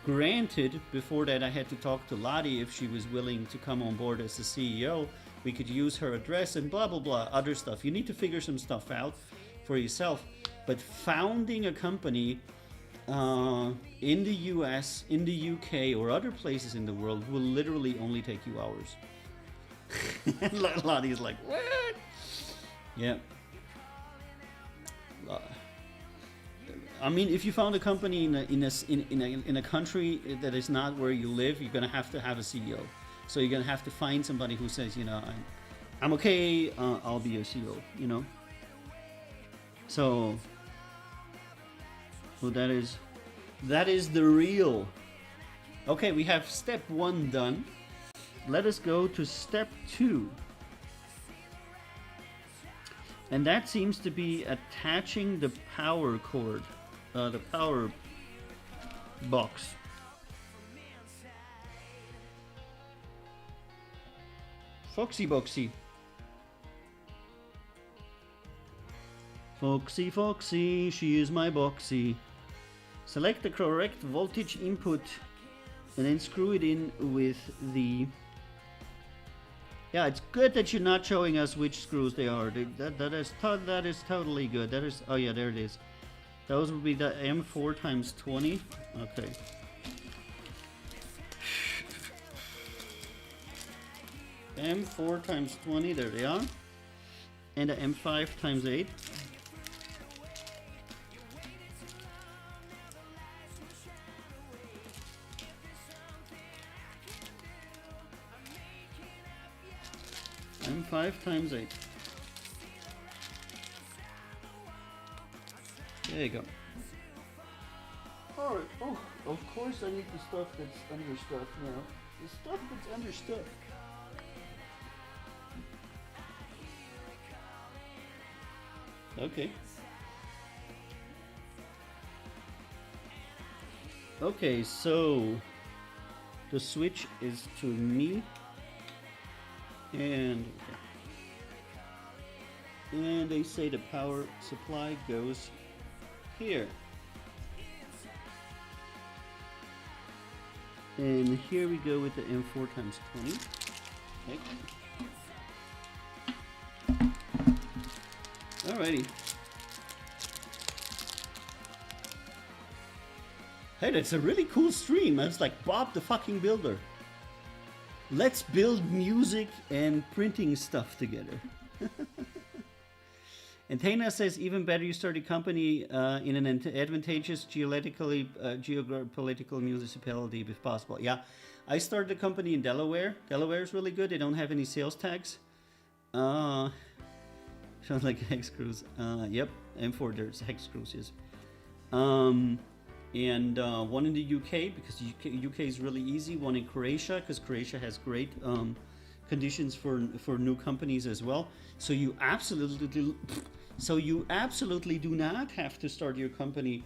Granted, before that I had to talk to Lottie if she was willing to come on board as the CEO. We could use her address and blah blah blah, other stuff. You need to figure some stuff out for yourself. But founding a company in the US, in the UK, or other places in the world will literally only take you hours. Lottie's like, what? Yeah. I mean, if you found a company in a country that is not where you live, you're gonna have to have a CEO. So you're gonna have to find somebody who says, you know, I'm okay. I'll be a CEO. You know. So that is the real. Okay, we have step 1 done. Let us go to step 2. And that seems to be attaching the power cord, the power box. Foxy Boxy. Foxy Foxy, she is my boxy. Select the correct voltage input and then screw it in with the... Yeah, it's good that you're not showing us which screws they are. That is totally good. That is... Oh yeah, there it is. Those would be the M4 times 20. Okay. M4 times 20, there they are. And the M5 times 8. M5 times 8. There you go. Alright, oh, of course I need the stuff that's under stuff now. The stuff that's under stuff. Okay. Okay, so the switch is to me, and they say the power supply goes here. And here we go with the M4 times 20. Okay. Alrighty. Hey, that's a really cool stream. It's like Bob the fucking Builder. Let's build music and printing stuff together. And Tana says, even better, you start a company in an advantageous geopolitical municipality if possible. Yeah, I started a company in Delaware. Delaware is really good. They don't have any sales tax. Sounds like hex screws. Yep, M4, there's hex screws, yes. And one in the UK, because UK is really easy. One in Croatia, because Croatia has great conditions for new companies as well. So you absolutely do not have to start your company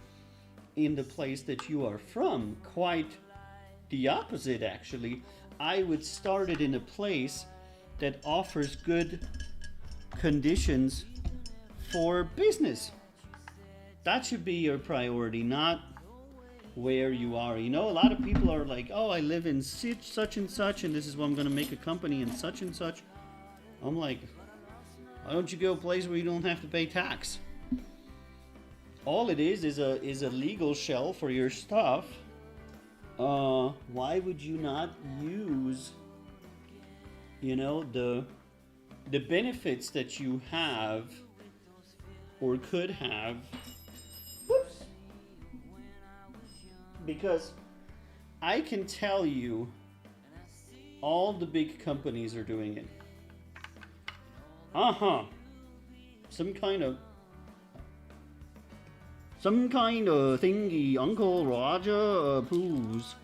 in the place that you are from. Quite the opposite, actually. I would start it in a place that offers good conditions for business. That should be your priority, not where you are. You know, a lot of people are like, oh, I live in such and such, and this is where I'm going to make a company in such and such. I'm like, why don't you go a place where you don't have to pay tax? All it is a legal shell for your stuff. Why would you not use, you know, the benefits that you have or could have? Whoops. Because I can tell you all the big companies are doing it. Some kind of thingy Uncle Roger pools.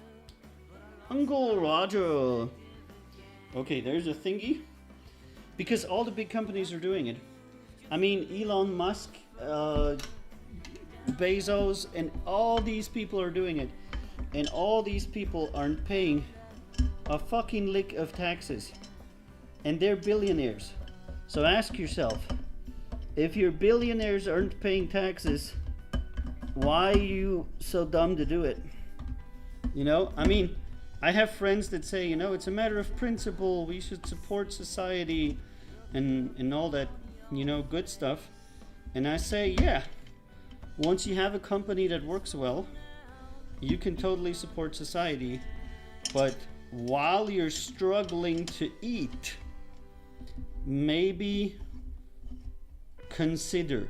Uncle Roger. Okay, there's a thingy. Because all the big companies are doing it. I mean, Elon Musk, Bezos, and all these people are doing it. And all these people aren't paying a fucking lick of taxes. And they're billionaires. So ask yourself, if your billionaires aren't paying taxes, why are you so dumb to do it? You know, I mean, I have friends that say, you know, it's a matter of principle, we should support society and all that, you know, good stuff. And I say, yeah, once you have a company that works well, you can totally support society. But while you're struggling to eat, maybe consider.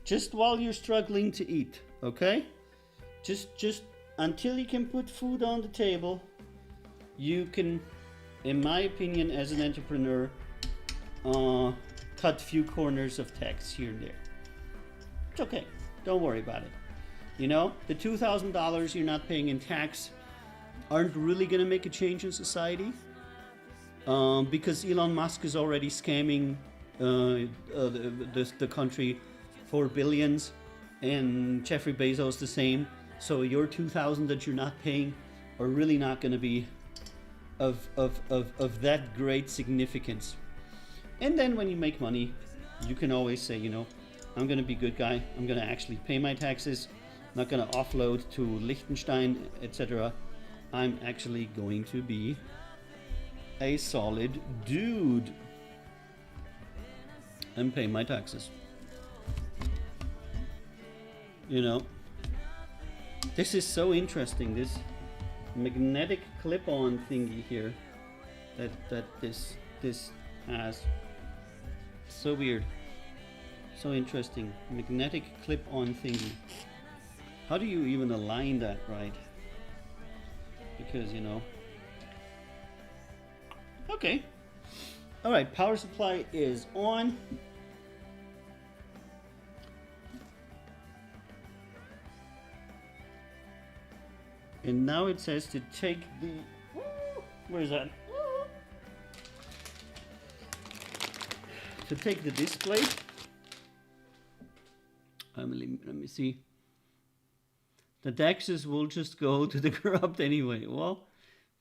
Just while you're struggling to eat, okay? Just until you can put food on the table, you can, in my opinion, as an entrepreneur, cut few corners of tax here and there. It's okay. Don't worry about it. You know, the $2,000 you're not paying in tax aren't really going to make a change in society, because Elon Musk is already scamming the country for billions, and Jeffrey Bezos the same. So your 2,000 that you're not paying are really not going to be of that great significance. And then when you make money, you can always say, you know, I'm going to be a good guy. I'm going to actually pay my taxes. I'm not going to offload to Liechtenstein, etc. I'm actually going to be a solid dude and pay my taxes. You know, this is so interesting, this magnetic clip-on thingy here that this has. So weird, so interesting. Magnetic clip-on thingy. How do you even align that right? Because, you know. Okay. Alright, power supply is on. And now it says to take the... Where is that? To take the display. Let me see. The taxes will just go to the corrupt anyway. Well,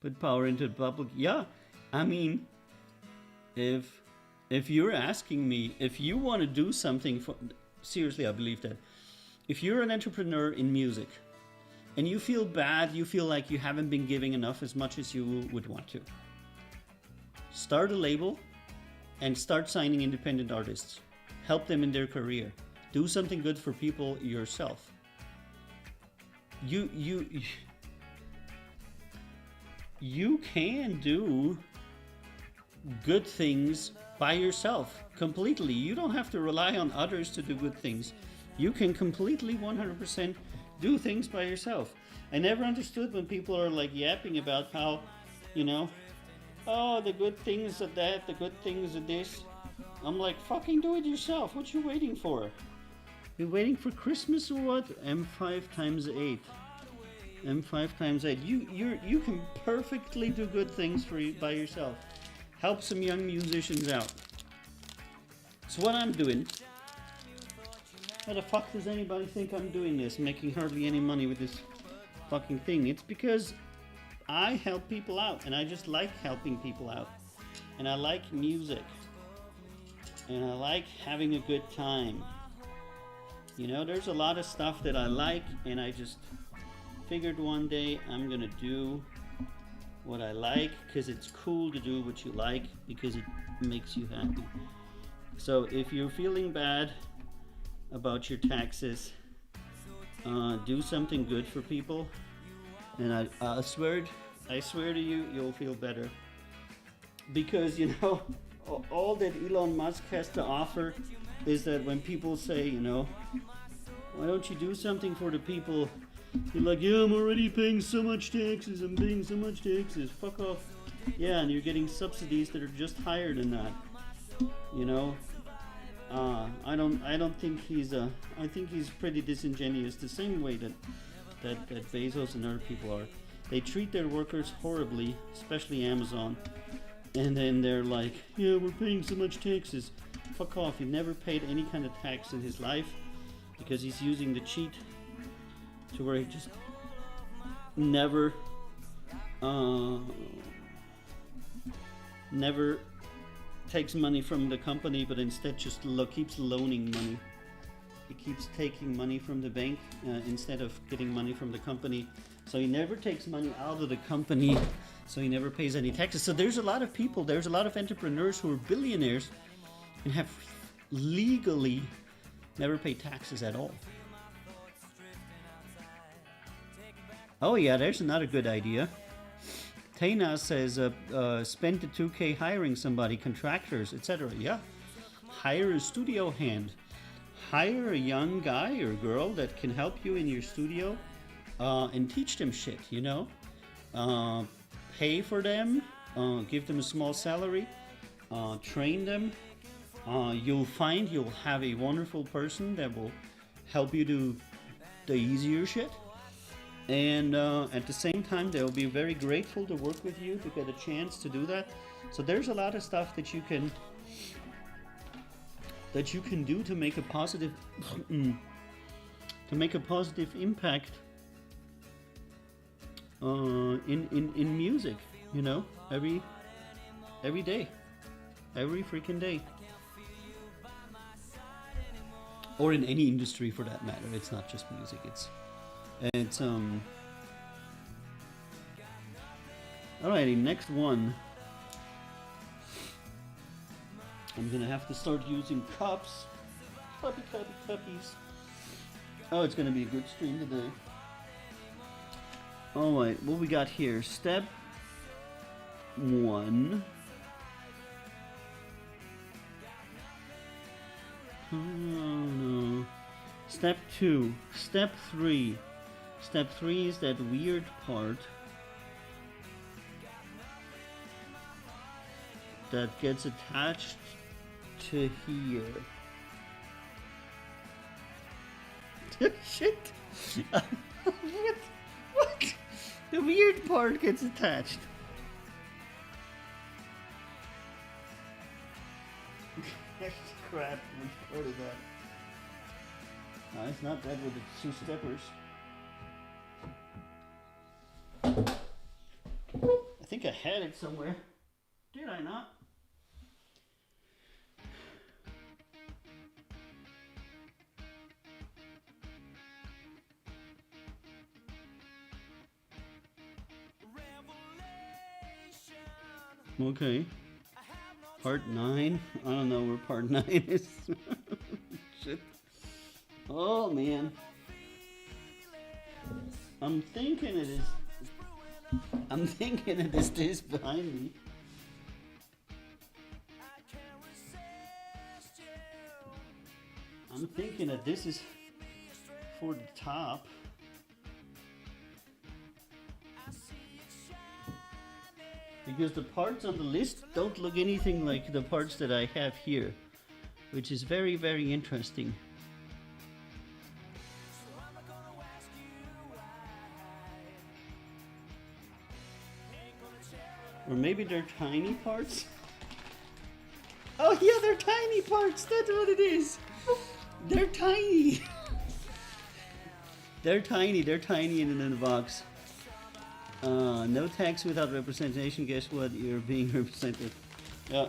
put power into the public. Yeah, I mean, if you're asking me, if you want to do something for... Seriously, I believe that. If you're an entrepreneur in music, and you feel bad, you feel like you haven't been giving enough as much as you would want to, start a label and start signing independent artists. Help them in their career. Do something good for people yourself. You can do good things by yourself completely. You don't have to rely on others to do good things. You can completely 100% do things by yourself. I never understood when people are like yapping about how, you know, oh, the good things of that, the good things of this. I'm like, fucking do it yourself. What you waiting for? You waiting for Christmas or what? M5 times 8. M5 times 8. You can perfectly do good things by yourself. Help some young musicians out. It's what I'm doing. How the fuck does anybody think I'm doing this? Making hardly any money with this fucking thing. It's because I help people out, and I just like helping people out. And I like music. And I like having a good time. You know, there's a lot of stuff that I like, and I just figured one day I'm gonna do what I like, because it's cool to do what you like, because it makes you happy. So if you're feeling bad about your taxes, do something good for people, and I swear to you, you'll feel better. Because, you know, all that Elon Musk has to offer is that when people say, you know, why don't you do something for the people? You're like, yeah, I'm already paying so much taxes. I'm paying so much taxes. Fuck off. Yeah, and you're getting subsidies that are just higher than that. You know, I don't think he's I think he's pretty disingenuous, the same way that Bezos and other people are. They treat their workers horribly, especially Amazon. And then they're like, yeah, we're paying so much taxes. Fuck off, he never paid any kind of tax in his life because he's using the cheat to where he just never never takes money from the company, but instead just keeps loaning money. He keeps taking money from the bank instead of getting money from the company. So he never takes money out of the company, so he never pays any taxes. So there's a lot of people, there's a lot of entrepreneurs who are billionaires and have legally never paid taxes at all. Oh yeah, there's another good idea. Tana says, spend the 2K hiring somebody, contractors, etc. Yeah, hire a studio hand. Hire a young guy or girl that can help you in your studio and teach them shit, you know? Pay for them, give them a small salary, train them. You'll find you'll have a wonderful person that will help you do the easier shit. And at the same time, they'll be very grateful to work with you to get a chance to do that. So there's a lot of stuff that you can do to make a positive impact in music, you know, every day, every freaking day, or in any industry for that matter. It's not just music. It's alrighty, next one. I'm gonna have to start using cups. Cuppies. Oh, it's gonna be a good stream today. Alright, what we got here? Step 1. Oh no. Step 2. Step 3. Step 3 is that weird part that gets attached to here. Shit! What? The weird part gets attached. Crap, we heard of that. No, it's not that with the two steppers. I think I had it somewhere. Did I not? Okay. Part 9? I don't know where part 9 is. Shit. Oh man. I'm thinking it is this behind me. I'm thinking that this is for the top. Because the parts on the list don't look anything like the parts that I have here, which is very, very interesting. Or maybe they're tiny parts? Oh yeah, they're tiny parts, that's what it is! They're tiny! They're tiny in the box. No tax without representation. Guess what? You're being represented. Yeah.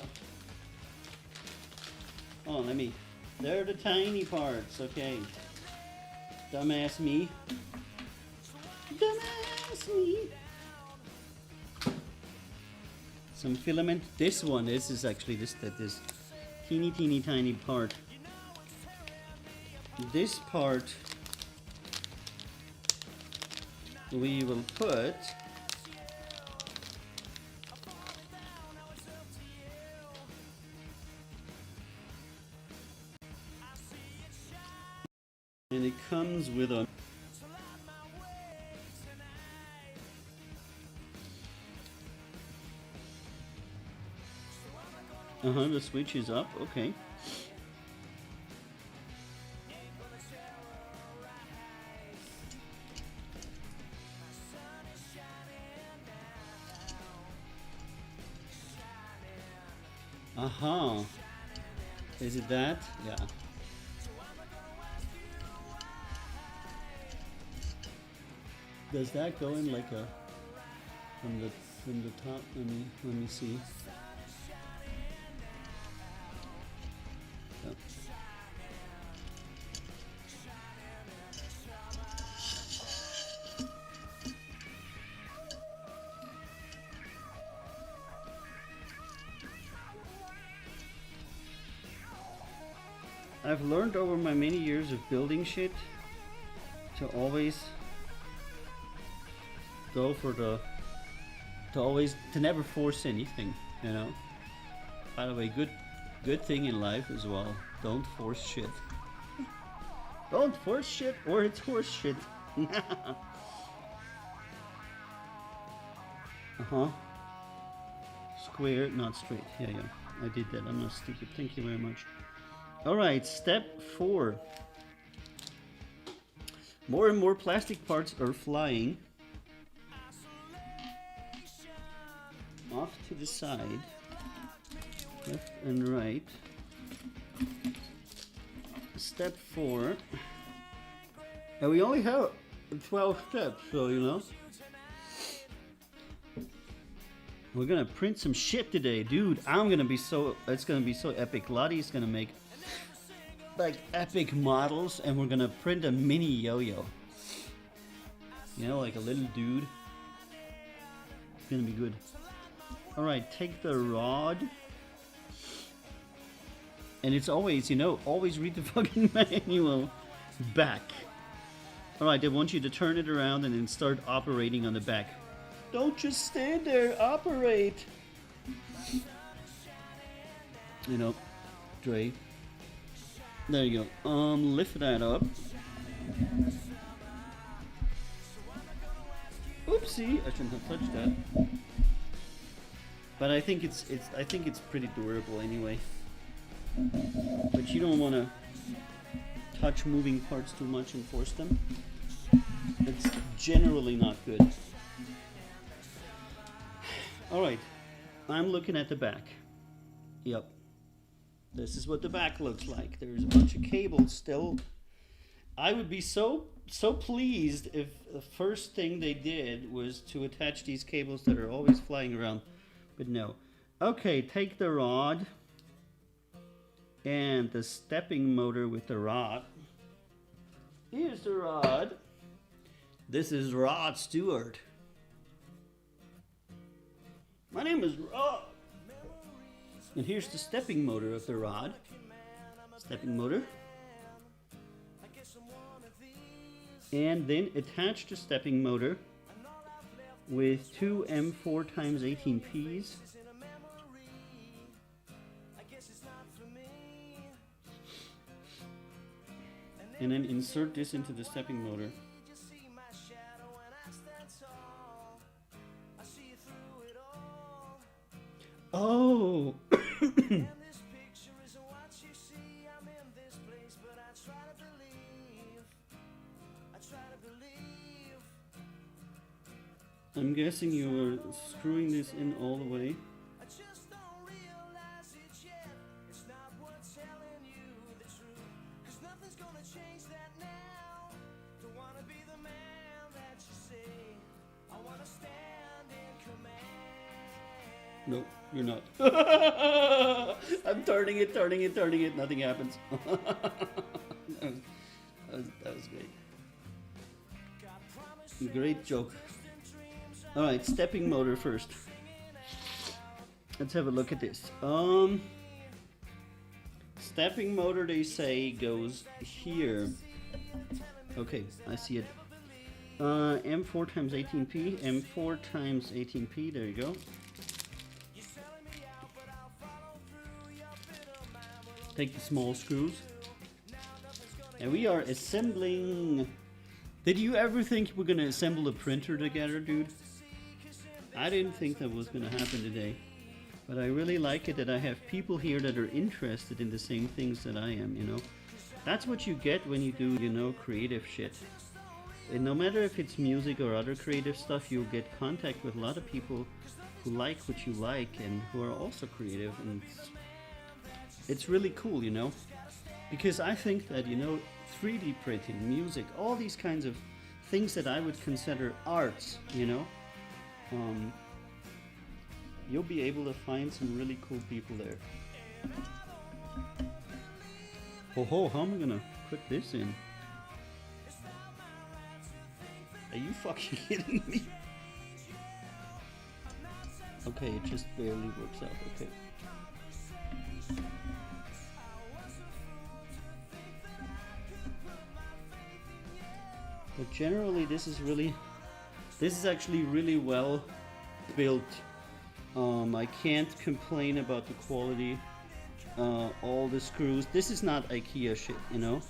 Oh, they're the tiny parts. Okay. Dumbass me. Dumbass me. Some filament. This is actually this teeny tiny part. This part we will put and it comes with a the switch is up, okay. Uh-huh. Is it that? Yeah. Does that go in like a from the top? Let me see. Oh. I've learned over my many years of building shit to always go for the to never force anything, you know. By the way, good thing in life as well. Don't force shit. Don't force shit or it's horse shit. Uh-huh. Square, not straight. Yeah, I did that. I'm not stupid. Thank you very much. Alright, step 4. More and more plastic parts are flying off to the side, left and right. Step 4. And we only have 12 steps, so you know. We're gonna print some shit today, dude. It's gonna be so epic. Lottie's gonna make like epic models, and we're gonna print a mini yo-yo. You know, like a little dude. It's gonna be good. Alright, take the rod. And it's always, you know, always read the fucking manual back. Alright, I want you to turn it around and then start operating on the back. Don't just stand there, operate! You know, Dre. There you go. Lift that up. Oopsie, I shouldn't have touched that. But I think it's pretty durable anyway. But you don't want to touch moving parts too much and force them. It's generally not good. Alright, I'm looking at the back. Yep. This is what the back looks like. There's a bunch of cables still. I would be so pleased if the first thing they did was to attach these cables that are always flying around. But no. Okay, take the rod and the stepping motor with the rod. Here's the rod. This is Rod Stewart. My name is Rod. And here's the stepping motor of the rod. Stepping motor. And then attach the stepping motor with two M4 x 18Ps. And then insert this into the stepping motor. Oh! I'm guessing you are screwing this in all the way. No, you're not. I'm turning it. Nothing happens. that was great. Great joke. Alright, stepping motor first. Let's have a look at this. Stepping motor, they say, goes here. Okay, I see it. M4 x 18P. M4 x 18P. There you go. Take the small screws. And we are assembling. Did you ever think we're gonna assemble a printer together, dude? I didn't think that was gonna happen today. But I really like it that I have people here that are interested in the same things that I am, you know. That's what you get when you do, you know, creative shit. And no matter if it's music or other creative stuff, you'll get contact with a lot of people who like what you like and who are also creative. And it's really cool, you know, because I think that, you know, 3D printing, music, all these kinds of things that I would consider arts, you know, um, you'll be able to find some really cool people there. Oh, how am I gonna put this in? Are you fucking kidding me? Okay, it just barely works out, okay. But generally this is actually really well built. I can't complain about the quality. All the screws. This is not IKEA shit, you know.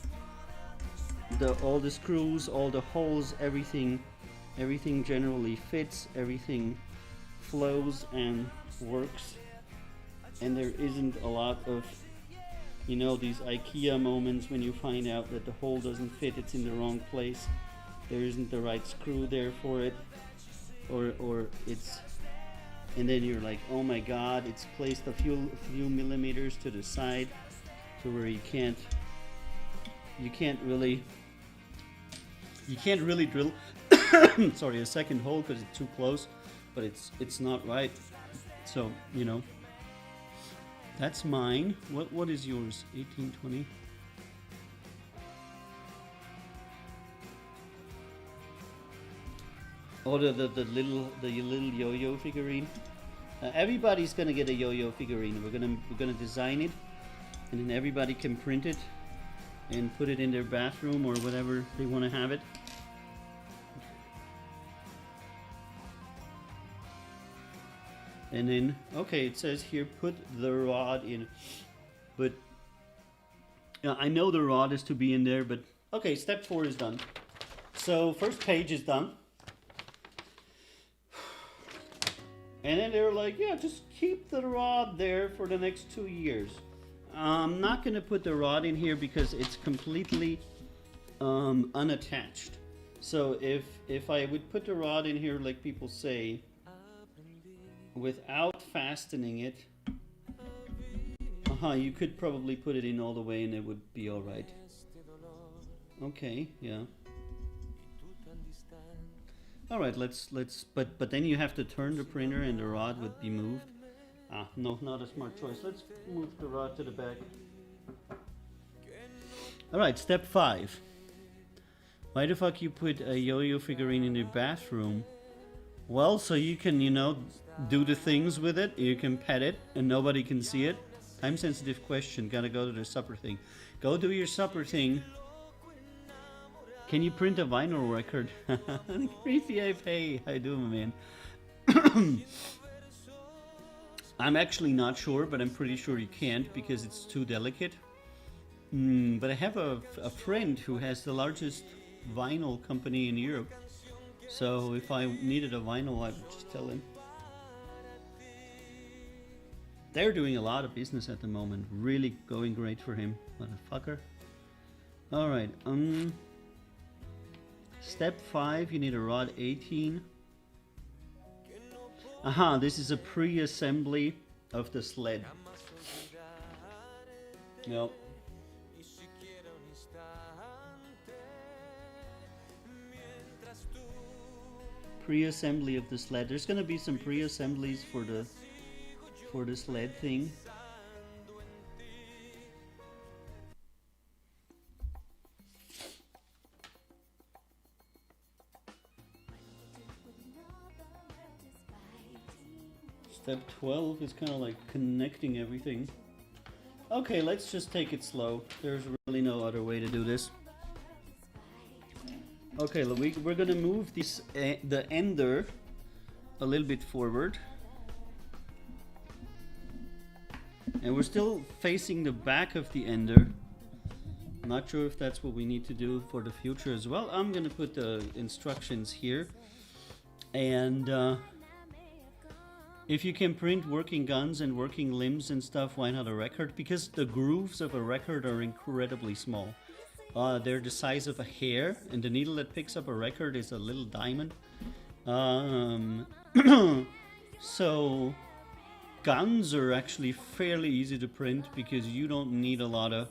All the screws, all the holes, everything generally fits. Everything flows and works, and there isn't a lot of, you know, these IKEA moments when you find out that the hole doesn't fit. It's in the wrong place. There isn't the right screw there for it, or it's. And then you're like, oh my god, it's placed a few millimeters to the side to where you can't really drill sorry, a second hole because it's too close, but it's not right. So, you know, that's mine. What is yours? 1820? Oh, the little yo-yo figurine. Everybody's gonna get a yo-yo figurine. We're gonna design it, and then everybody can print it and put it in their bathroom or whatever they want to have it. And then, okay, it says here, put the rod in. But I know the rod is to be in there, but okay, step 4 is done. So first page is done. And then they were like, yeah, just keep the rod there for the next 2 years. I'm not going to put the rod in here because it's completely unattached. So if I would put the rod in here, like people say, without fastening it, you could probably put it in all the way and it would be all right. Okay, yeah. All right, let's. But then you have to turn the printer and the rod would be moved. No, not a smart choice. Let's move the rod to the back. All right, step 5. Why the fuck you put a yo-yo figurine in your bathroom? Well, so you can, you know, do the things with it. You can pet it and nobody can see it. Time sensitive question. Gotta go to the supper thing. Go do your supper thing. Can you print a vinyl record? Crazy I pay. How you doing, my man? I'm actually not sure, but I'm pretty sure you can't because it's too delicate. But I have a friend who has the largest vinyl company in Europe. So if I needed a vinyl, I would just tell him. They're doing a lot of business at the moment. Really going great for him. Motherfucker. Alright, step 5, you need a rod 18. This is a pre-assembly of the sled. Yep. Pre-assembly of the sled. There's gonna be some pre-assemblies for the sled thing. Step 12 is kind of like connecting everything. Okay, let's just take it slow. There's really no other way to do this. Okay, we're gonna move this the ender a little bit forward. And we're still facing the back of the ender. Not sure if that's what we need to do for the future as well. I'm gonna put the instructions here. And if you can print working guns and working limbs and stuff, why not a record? Because the grooves of a record are incredibly small. They're the size of a hair, and the needle that picks up a record is a little diamond. So guns are actually fairly easy to print because you don't need a lot of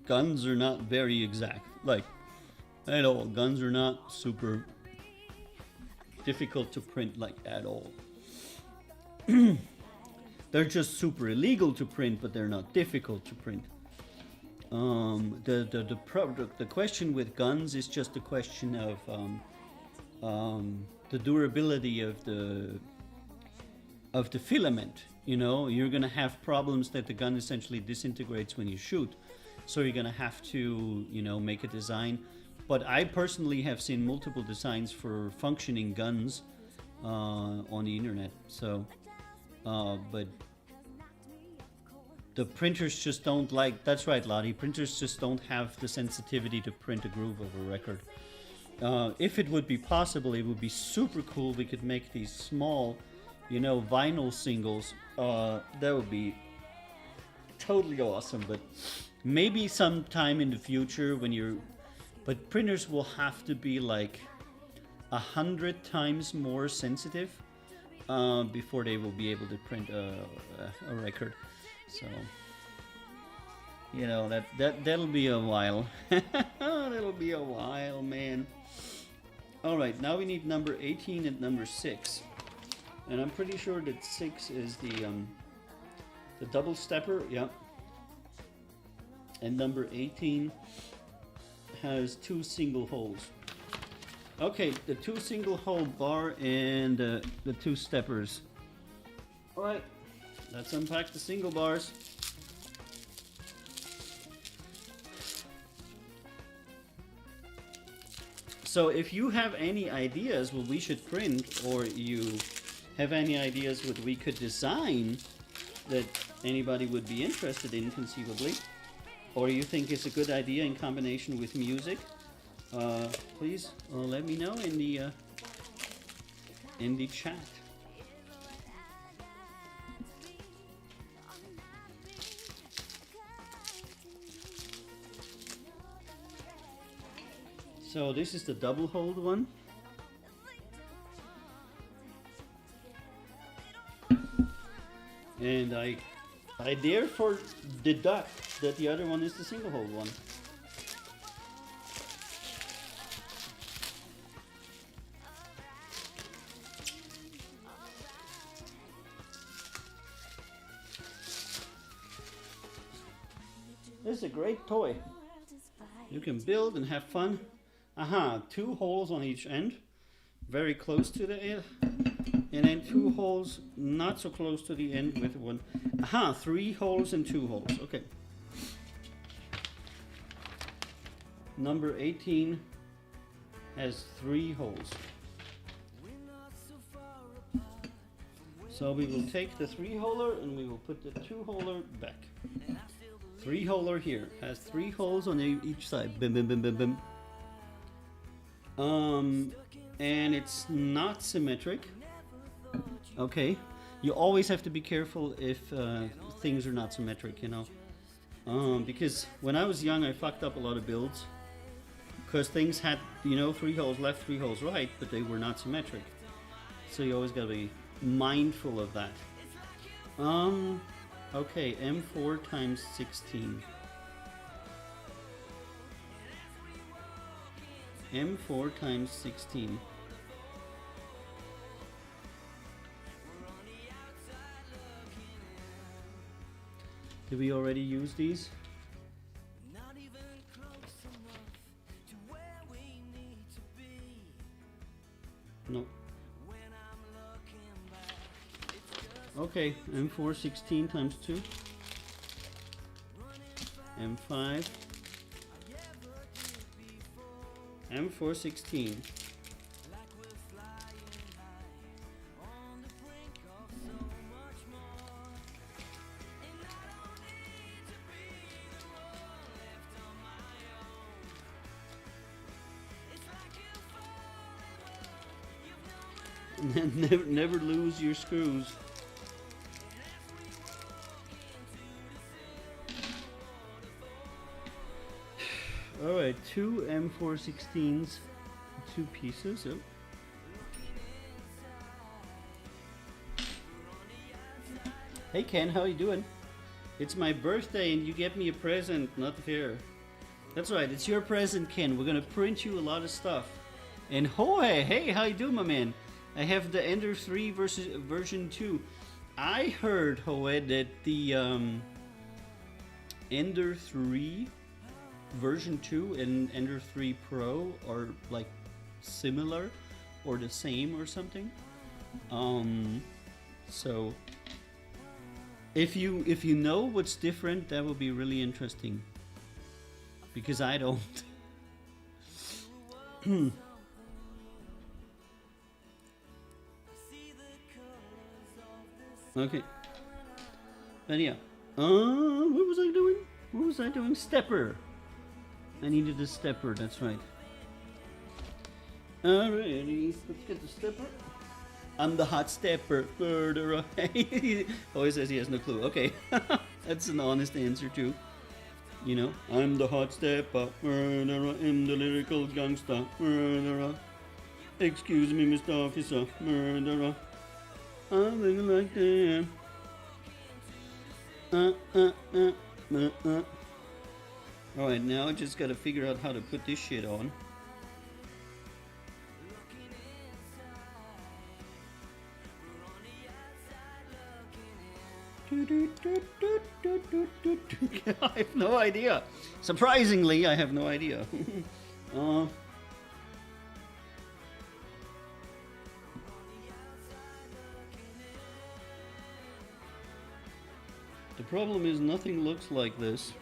guns are not very exact, like at all. Guns are not super difficult to print, like at all. They're just super illegal to print, but they're not difficult to print. The question with guns is just a question of the durability of the filament. You know, you're gonna have problems that the gun essentially disintegrates when you shoot, so you're gonna have to, you know, make a design. But I personally have seen multiple designs for functioning guns on the internet. So, but the printers just don't like. That's right, Lottie. Printers just don't have the sensitivity to print a groove of a record. If it would be possible, it would be super cool. We could make these small, you know, vinyl singles. That would be totally awesome. But maybe sometime in the future when you're. But printers will have to be like 100 times more sensitive before they will be able to print a record. So, you know, that'll be a while. That'll be a while, man. All right, now we need number 18 and number 6, and I'm pretty sure that 6 is the double stepper. Yep. And number 18 has 2 single holes. Okay, the 2 single hole bar and the 2 steppers. All right, let's unpack the single bars. So if you have any ideas what we should print, or you have any ideas what we could design that anybody would be interested in conceivably, or you think it's a good idea in combination with music, please let me know in the chat. So this is the double hold one. And I therefore deduct that the other one is the single hold one. This is a great toy. You can build and have fun. Aha, 2 holes on each end, very close to the end, and then 2 holes not so close to the end with one. Aha, 3 holes and 2 holes. Okay. Number 18 has 3 holes. So we will take the 3-holer and we will put the 2-holer back. 3-holer here has 3 holes on each side. Bim, bim, bim, bim, bim. And it's not symmetric. Okay, you always have to be careful if things are not symmetric, you know. Because when I was young, I fucked up a lot of builds because things had, you know, 3 holes left, 3 holes right, but they were not symmetric. So you always gotta be mindful of that. Okay, M4 times 16. M4 times 16. Did we already use these? No. Okay, M4 16 times 2. M5. M4 16. Never lose your screws. Alright, 2 M416s, 2 pieces. Oh. Hey Ken, how you doing? It's my birthday and you get me a present, not fair. That's right, it's your present, Ken. We're gonna print you a lot of stuff. And Hohe, hey, how you doing, my man? I have the Ender 3 versus version 2. I heard, Hohe, that the Ender 3 version 2 and Ender 3 Pro are like similar or the same or something. So if you know what's different, that would be really interesting. Because I don't. Okay. But yeah. What was I doing? What was I doing? Stepper. I needed a stepper, that's right. Alrighty, let's get the stepper. I'm the hot stepper. Murderer. Oh, he says he has no clue. Okay. That's an honest answer too. You know, I'm the hot stepper. Murderer. I'm the lyrical gangster. Murderer. Excuse me, Mr. Officer. Murderer. I'm looking like that. Alright, now I just gotta figure out how to put this shit on. I have no idea. Surprisingly, I have no idea. The problem is nothing looks like this.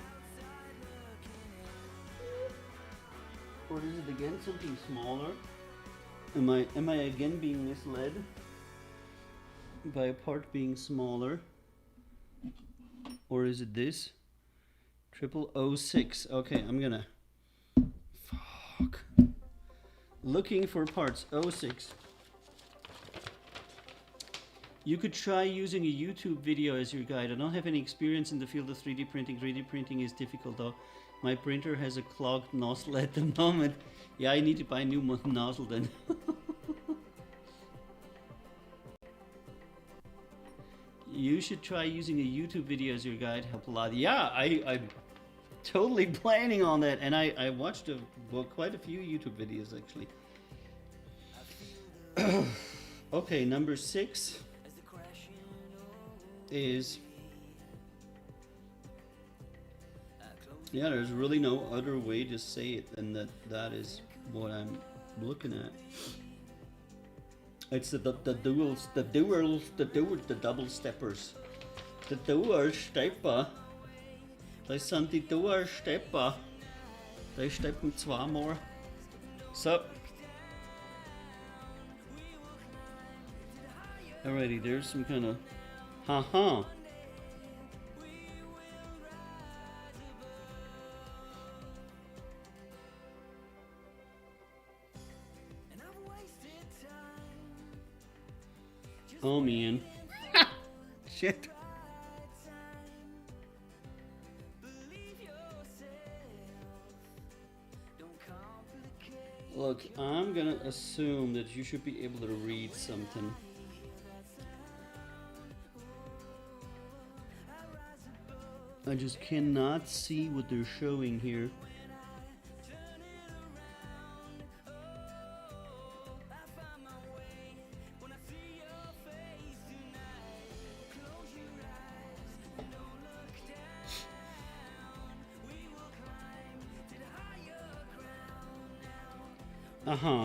Or is it again something smaller? Am I again being misled by a part being smaller? Or is it this? 0006. Okay, I'm gonna looking for parts 06. You could try using a YouTube video as your guide. I don't have any experience in the field of 3D printing. 3D printing is difficult though. My printer has a clogged nozzle at the moment. Yeah, I need to buy a new nozzle then. You should try using a YouTube video as your guide. Help a lot. Yeah, I'm totally planning on that. And I watched quite a few YouTube videos actually. Okay, number 6 is... Yeah, there's really no other way to say it than that is what I'm looking at. It's the double steppers. The dual stepper. Das sind die dual stepper. Die steppen zweimal. So. Alrighty, there's some kind of haha. Oh man. Shit. Look, I'm gonna assume that you should be able to read something. I just cannot see what they're showing here.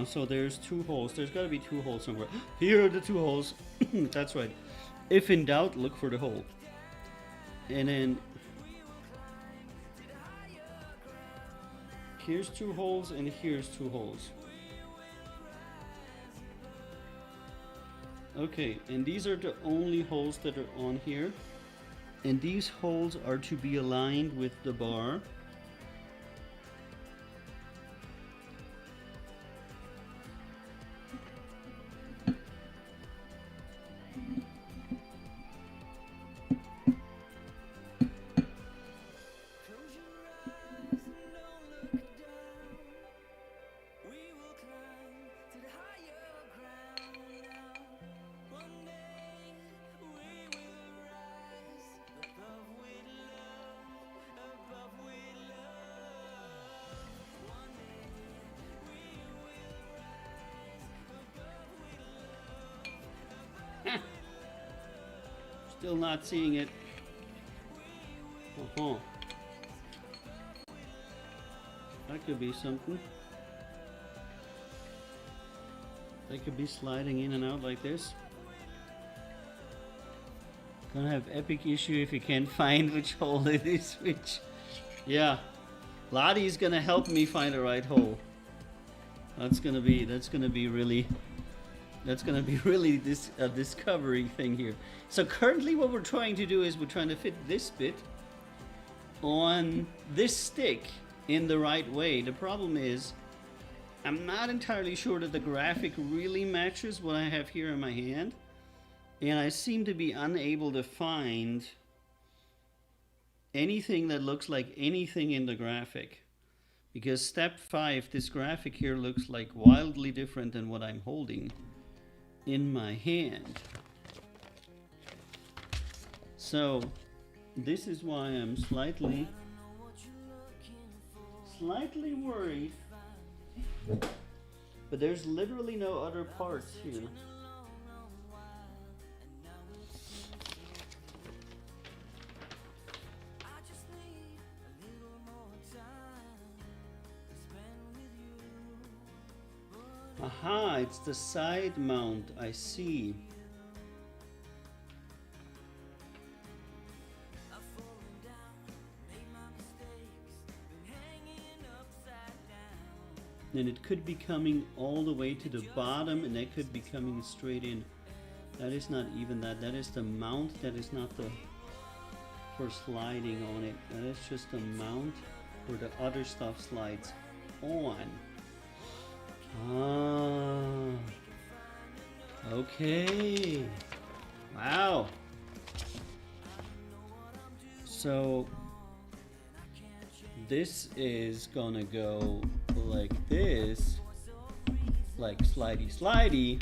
So there's 2 holes. There's gotta be 2 holes somewhere. Here are the 2 holes. That's right. If in doubt, look for the hole. And then here's 2 holes and here's 2 holes. Okay, and these are the only holes that are on here. And these holes are to be aligned with the bar. Still not seeing it. Uh-huh. That could be something. They could be sliding in and out like this. Gonna have epic issue if you can't find which hole it is which. Yeah. Lottie's gonna help me find the right hole. That's gonna be really this a discovery thing here. So currently what we're trying to do is we're trying to fit this bit on this stick in the right way. The problem is I'm not entirely sure that the graphic really matches what I have here in my hand, and I seem to be unable to find anything that looks like anything in the graphic, because step 5, this graphic here looks like wildly different than what I'm holding in my hand. So this is why I'm slightly worried, but there's literally no other parts here. Aha, it's the side mount, I see. Then it could be coming all the way to the bottom, and that could be coming straight in. That is not even that. That is the mount. That is not the for sliding on it. That is just the mount where the other stuff slides on. Ah. Okay. Wow. So this is gonna go like this, like slidey slidey.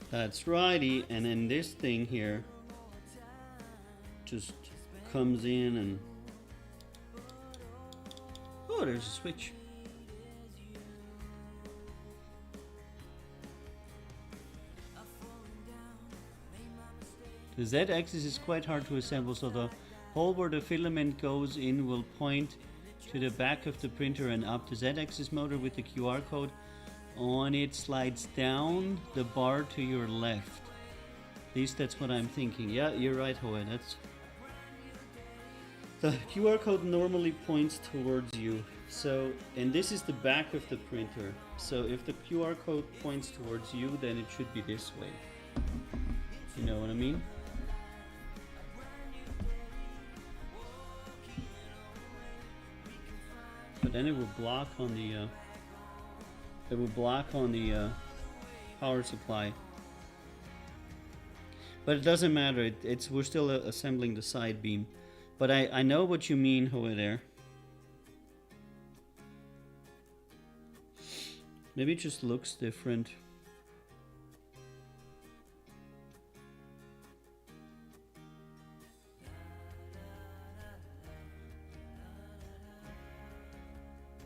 That's righty, and then this thing here just comes in and oh, there's a switch. The Z-axis is quite hard to assemble, so the hole where the filament goes in will point to the back of the printer and up. The Z-axis motor with the QR code on it slides down the bar to your left. At least that's what I'm thinking. Yeah, you're right, Hoa. That's the QR code normally points towards you. So, and this is the back of the printer. So if the QR code points towards you, then it should be this way. You know what I mean? But then it will block on the power supply. But it doesn't matter. We're still assembling the side beam. But I know what you mean, Hoa, there. Maybe it just looks different.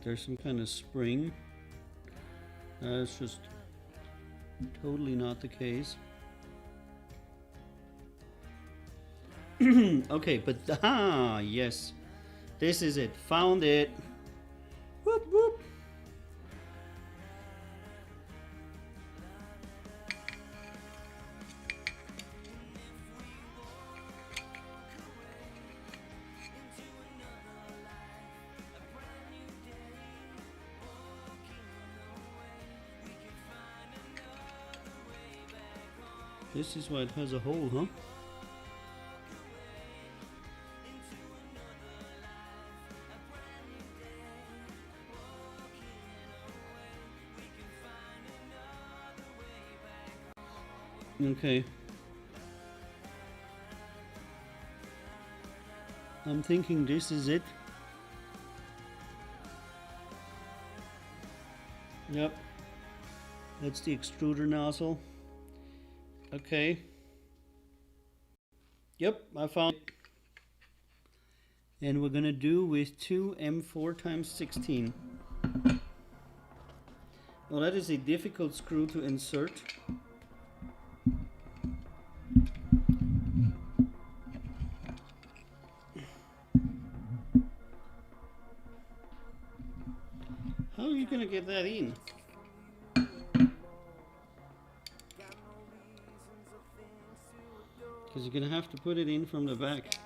There's some kind of spring. That's just totally not the case. Okay, but yes, this is it. Found it. Whoop whoop. This is why it has a hole, huh? Okay. I'm thinking this is it. Yep. That's the extruder nozzle. Okay. Yep, I found it. And we're gonna do with 2 M4x16. Well, that is a difficult screw to insert. gonna get that in? Because you're gonna have to put it in from the back.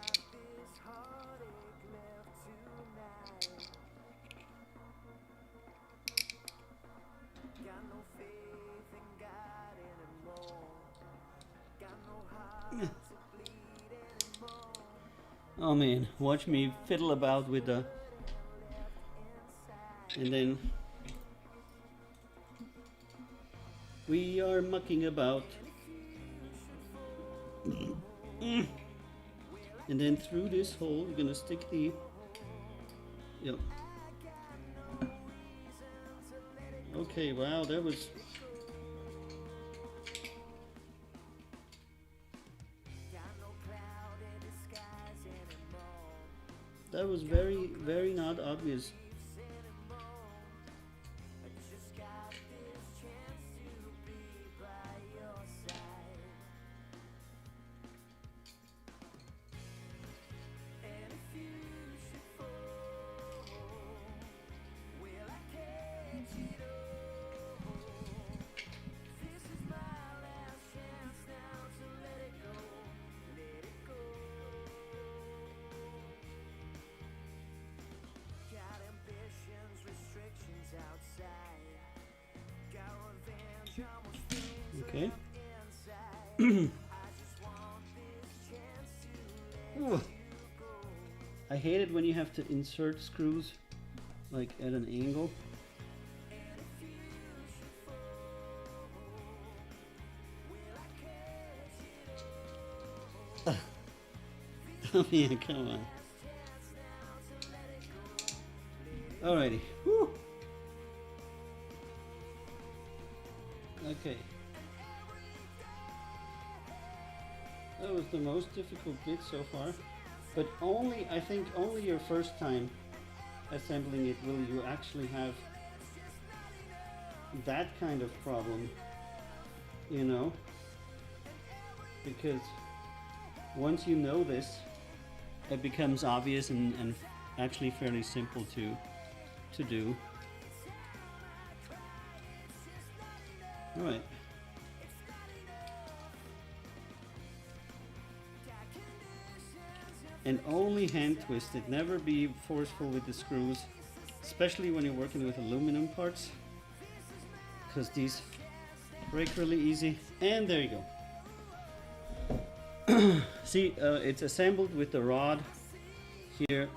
Oh man, watch me fiddle about with the... And then... We are mucking about. And then through this hole, you're gonna stick the... Yep. Okay, wow, that was... That was very, very not obvious. Okay. Ooh. I hate it when you have to insert screws like at an angle. Oh yeah, come on. Alrighty. Woo. Okay. That was the most difficult bit so far, but only, I think, only your first time assembling it will you actually have that kind of problem, you know, because once you know this, it becomes obvious and actually fairly simple to do. All right. And only hand twist it, never be forceful with the screws, especially when you're working with aluminum parts, because these break really easy. And there you go. See, it's assembled with the rod here.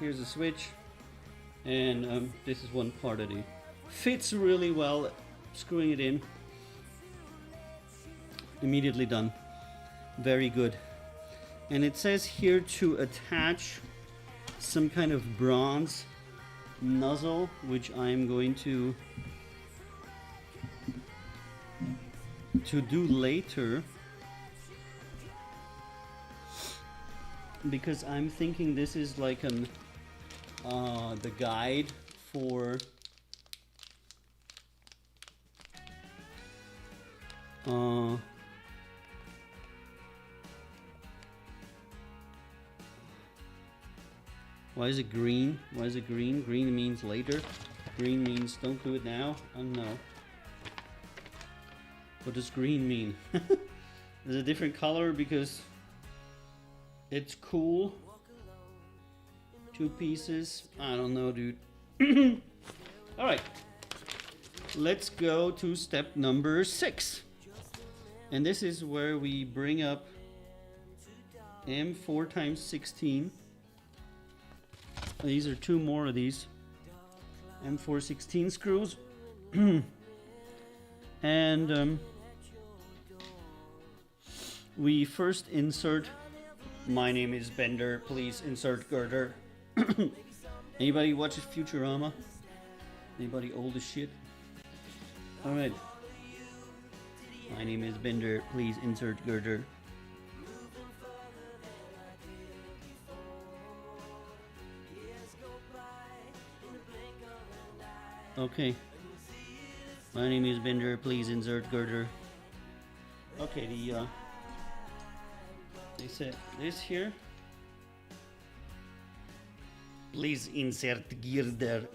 Here's a switch, and this is one part of it. Fits really well, screwing it in. Immediately done. Very good. And it says here to attach some kind of bronze nozzle, which I'm going to do later, because I'm thinking this is like an the guide for why is it green? Why is it green? Green means later. Green means don't do it now. I don't know. What does green mean? There's a different color because it's cool. 2 pieces. I don't know, dude. Alright. Let's go to step number 6. And this is where we bring up M4 times 16. These are 2 more of these M4 16 screws. And we first insert, my name is Bender, please insert girder. Anybody watches Futurama? Anybody old as shit? Alright. My name is Bender, please insert girder. Okay. My name is Bender, please insert girder. Okay, they said this here. Please insert girder.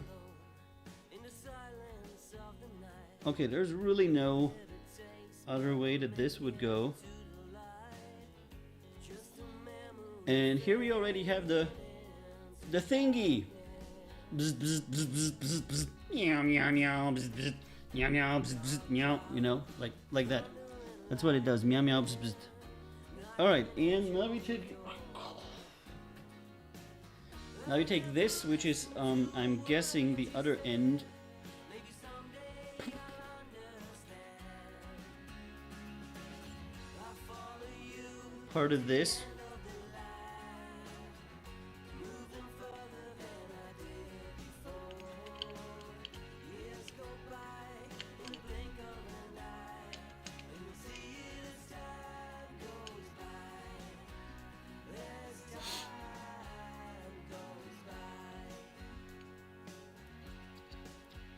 Okay, there's really no other way that this would go. And here we already have the thingy. Bzz, bzz, bzz, bzz, bzz, bzz. Meow, meow, meow, bzz, bzz. Meow, meow, bzz, bzz, meow. You know, like that. That's what it does. Meow, meow, bzz, bzz. All right, and now we take this, which is I'm guessing the other end. Part of this.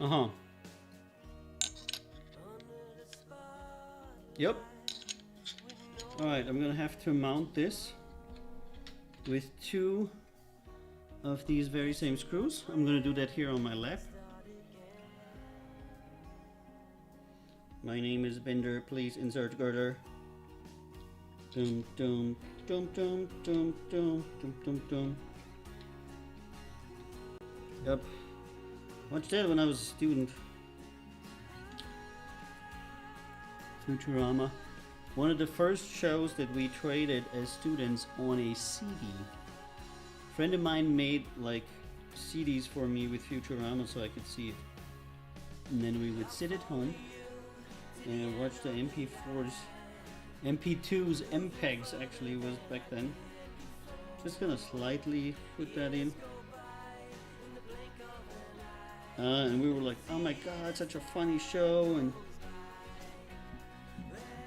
Uh-huh. Yep. Alright, I'm gonna have to mount this with 2 of these very same screws. I'm gonna do that here on my lap. My name is Bender, please insert girder. Dum dum dum dum dum dum dum dum dum. Yep. Watched that when I was a student. Futurama. One of the first shows that we traded as students on a CD. A friend of mine made like CDs for me with Futurama so I could see it. And then we would sit at home and watch the MP4s. MP2s, MPEGs actually was back then. Just gonna slightly put that in. And we were like, oh my god, such a funny show, and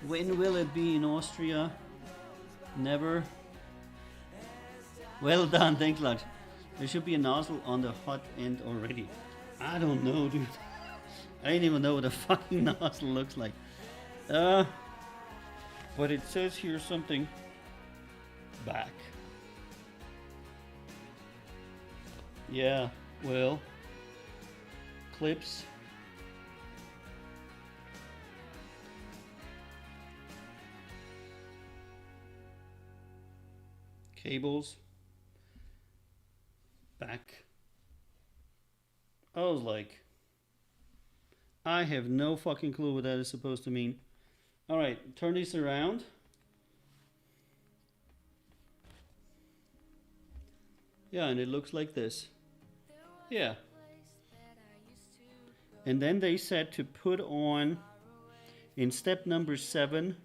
when will it be in Austria? Never. Well done, thanks a lot. There should be a nozzle on the hot end already. I don't know, dude. I didn't even know what a fucking nozzle looks like. But it says here something back. Yeah, well, clips. Cables. Back. I was like, I have no fucking clue what that is supposed to mean. Alright, turn this around. Yeah, and it looks like this. Yeah. And then they said to put on, in step number 7,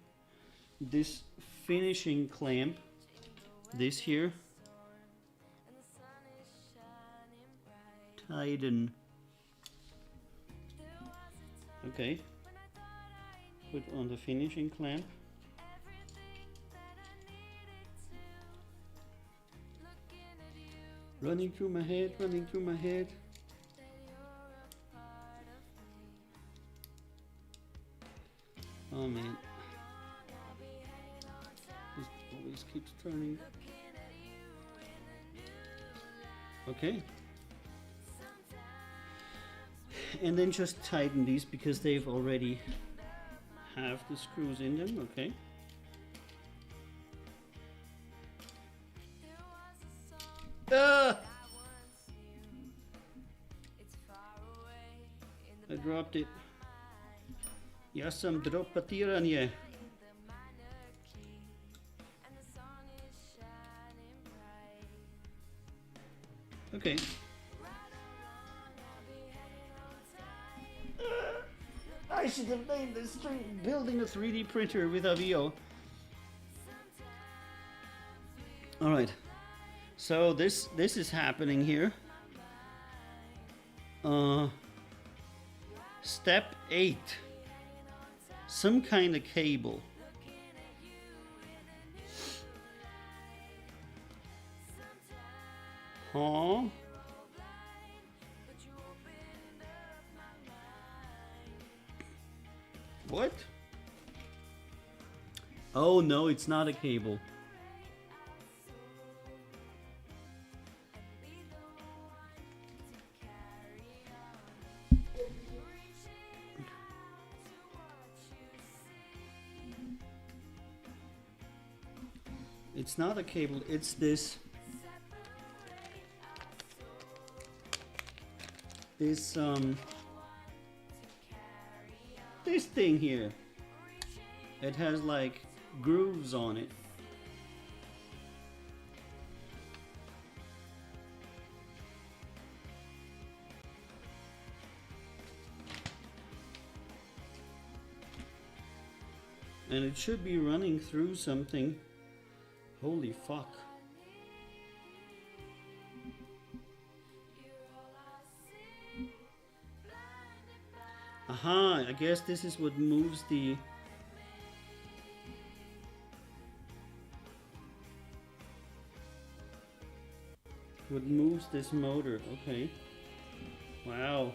this finishing clamp. This here. Tighten. Okay. Put on the finishing clamp. Running through my head, running through my head. Oh man. This always keeps turning. Okay. And then just tighten these because they've already have the screws in them, okay. Ah! I dropped it. Ja sam dropatiranje. Okay. I should have named this thing building a 3D printer with Avio. Alright. So this is happening here. Step 8. Some kind of cable. Huh? What? Oh no, it's not a cable. It's not a cable, it's this this thing here. It has like grooves on it. And it should be running through something. Holy fuck. Aha, I guess this is what moves the... What moves this motor, okay. Wow.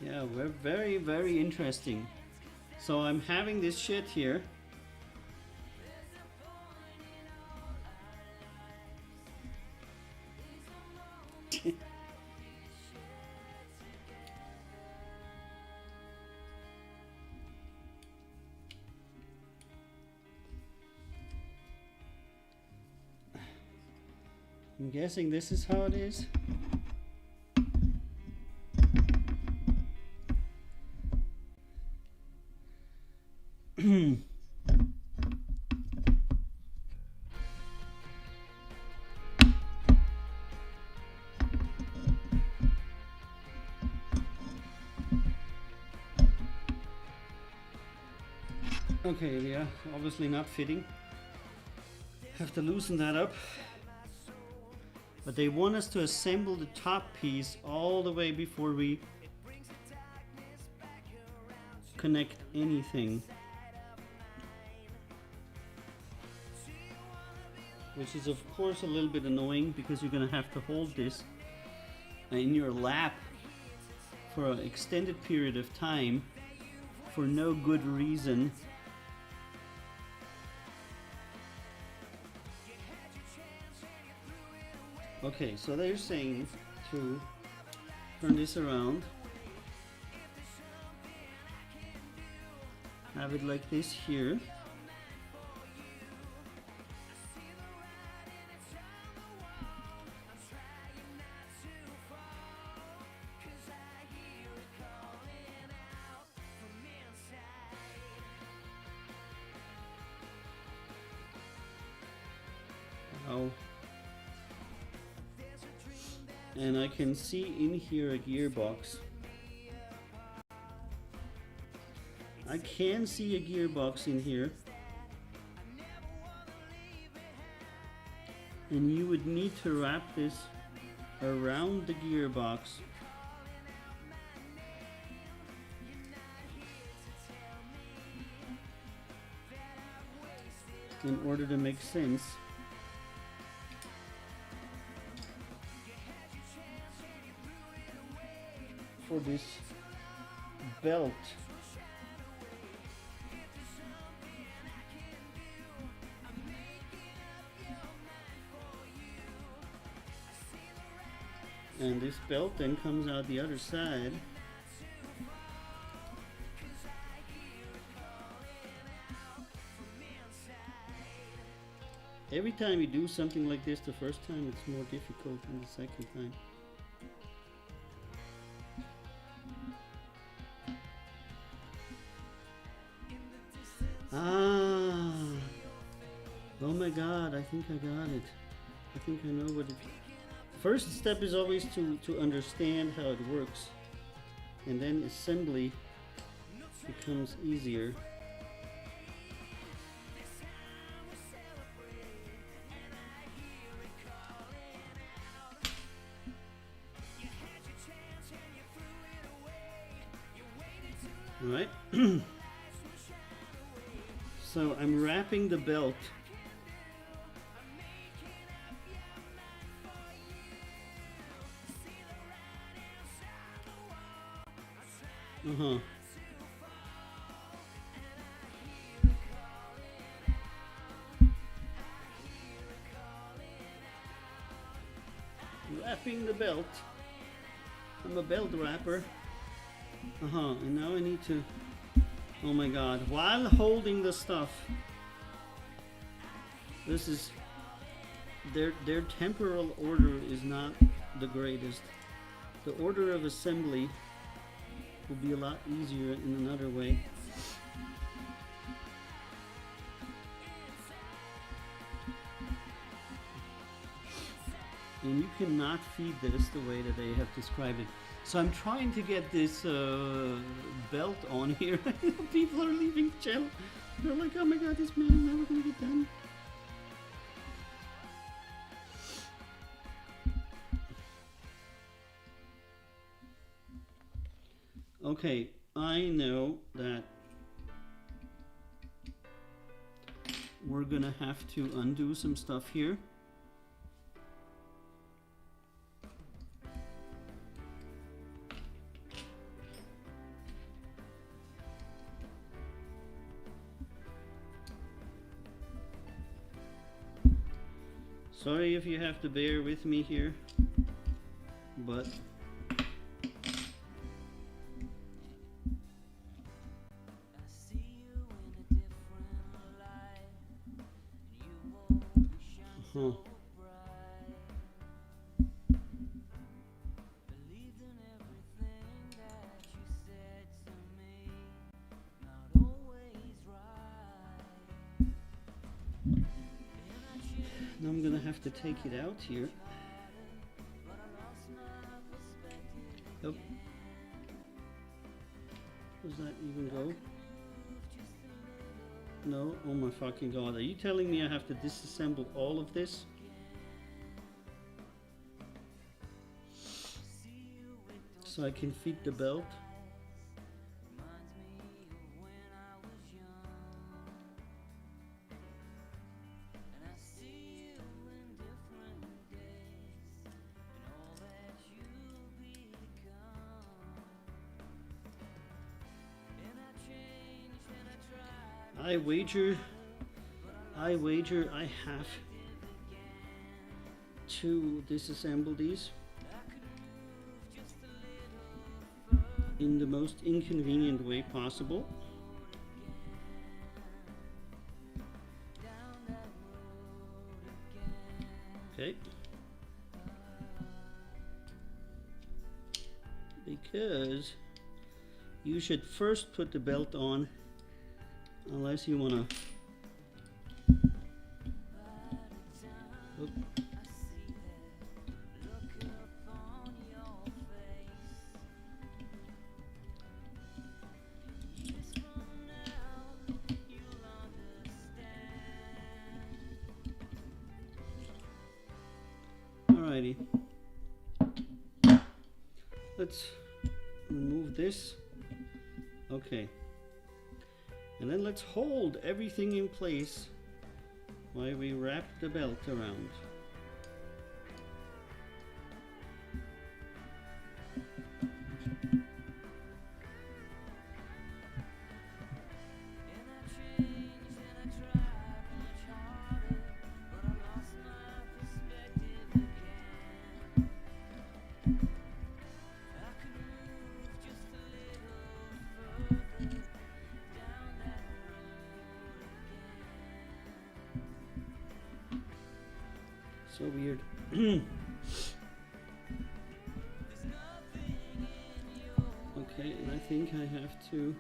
Yeah, we're very, very interesting. So I'm having this shit here. I'm guessing this is how it is. Okay, yeah, obviously not fitting. Have to loosen that up. But they want us to assemble the top piece all the way before we connect anything. Which is of course a little bit annoying because you're gonna have to hold this in your lap for an extended period of time for no good reason. Okay, so they're saying to turn this around, have it like this here. Wow. And I can see in here a gearbox. I can see a gearbox in here. And you would need to wrap this around the gearbox in order to make sense. For this belt. And this belt then comes out the other side. Every time you do something like this the first time, it's more difficult than the second time. Ah! Oh my god, I think I got it. I think I know what it... First step is always to understand how it works. And then assembly becomes easier. Alright. So I'm wrapping the belt. Uh-huh. Wrap wrapping the belt. I'm a belt wrapper. And now I need to, oh my god, while holding the stuff, this is, their temporal order is not the greatest. The order of assembly will be a lot easier in another way. And you cannot feed this the way that they have described it. So I'm trying to get this belt on here. People are leaving the channel. They're like, oh my god, this man is never gonna get done. Okay, I know that we're gonna have to undo some stuff here. Sorry if you have to bear with me here, but now I'm gonna have to take it out here. Yep. Does that even go? No? Oh my fucking god. Are you telling me I have to disassemble all of this? So I can feed the belt? I wager I have to disassemble these in the most inconvenient way possible. Okay. Because you should first put the belt on, unless you want to. Alrighty. Let's remove this. Okay. And then let's hold everything in place while we wrap the belt around. So weird. Okay, and I think I have to.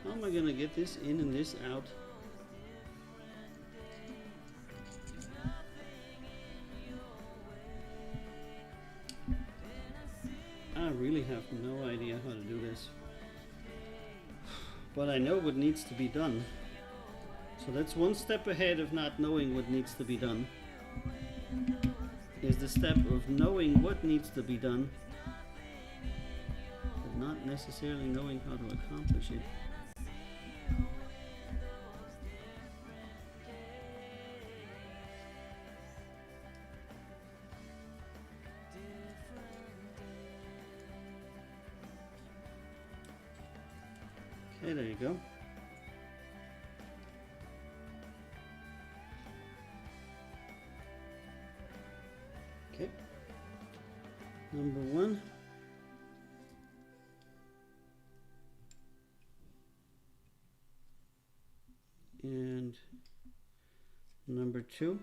How am I gonna get this in and this out? I really have no idea how to do this. But I know what needs to be done. So that's one step ahead of not knowing what needs to be done. Is the step of knowing what needs to be done, but not necessarily knowing how to accomplish it. Okay, there you go. Okay. Number 1. And number 2.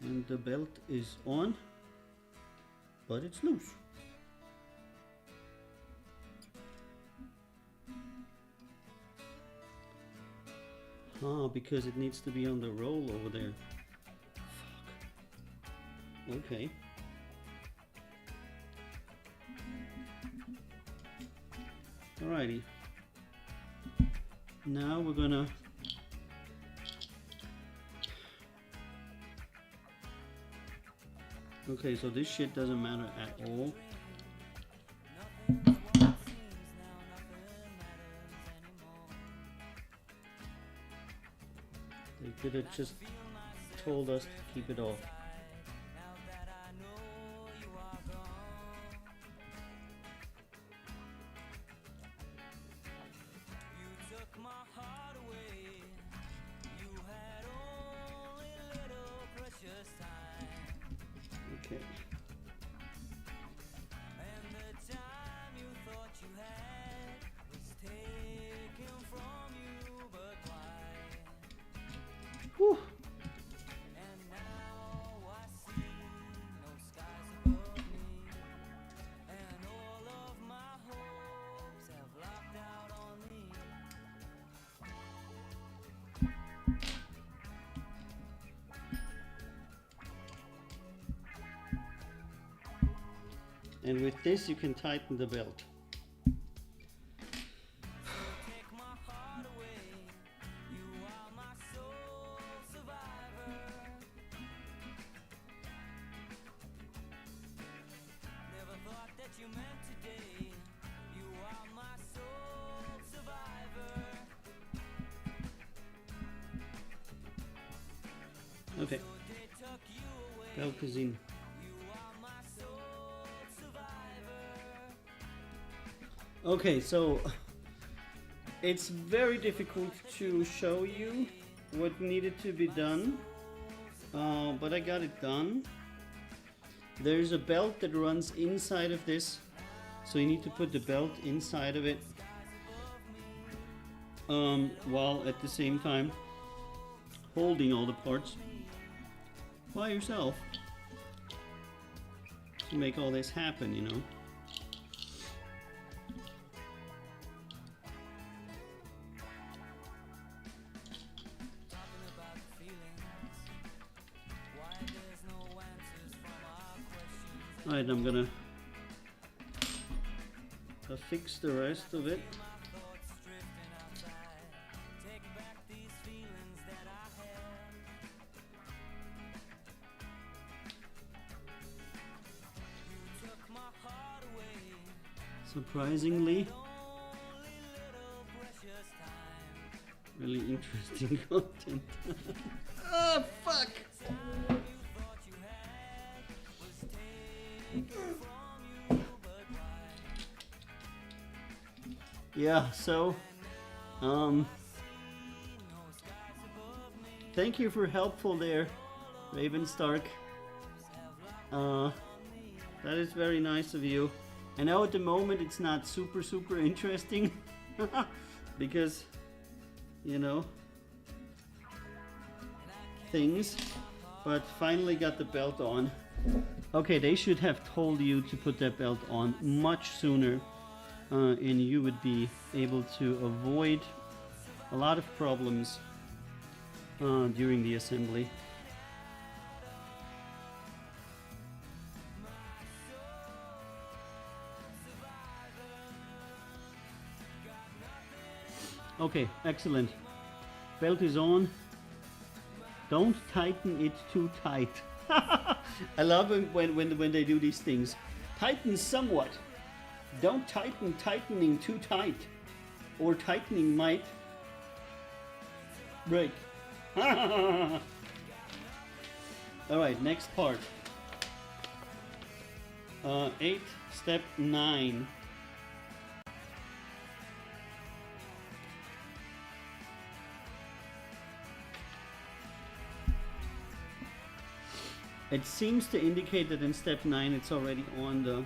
And the belt is on, but it's loose. Because it needs to be on the roll over there. Fuck. Okay. Alrighty. Now we're gonna okay, so this shit doesn't matter at all. They could have just told us to keep it off. Okay. Whew. And with this you can tighten the belt. Okay, belt is in. Okay, so it's very difficult to show you what needed to be done, but I got it done. There's a belt that runs inside of this, so you need to put the belt inside of it while at the same time holding all the parts by yourself to make all this happen, you know. Alright, I'm gonna fix the rest of it. Surprisingly, really interesting content. Oh, fuck! Yeah, so, thank you for helpful there, Raven Stark. That is very nice of you. I know at the moment it's not super interesting because, you know, things, but finally got the belt on. Okay, they should have told you to put that belt on much sooner, and you would be able to avoid a lot of problems during the assembly. Okay, excellent. Belt is on. Don't tighten it too tight. I love it when they do these things. Tighten somewhat. Don't tightening too tight, or tightening might break. All right, next part. 8, step 9. It seems to indicate that in step 9 it's already on the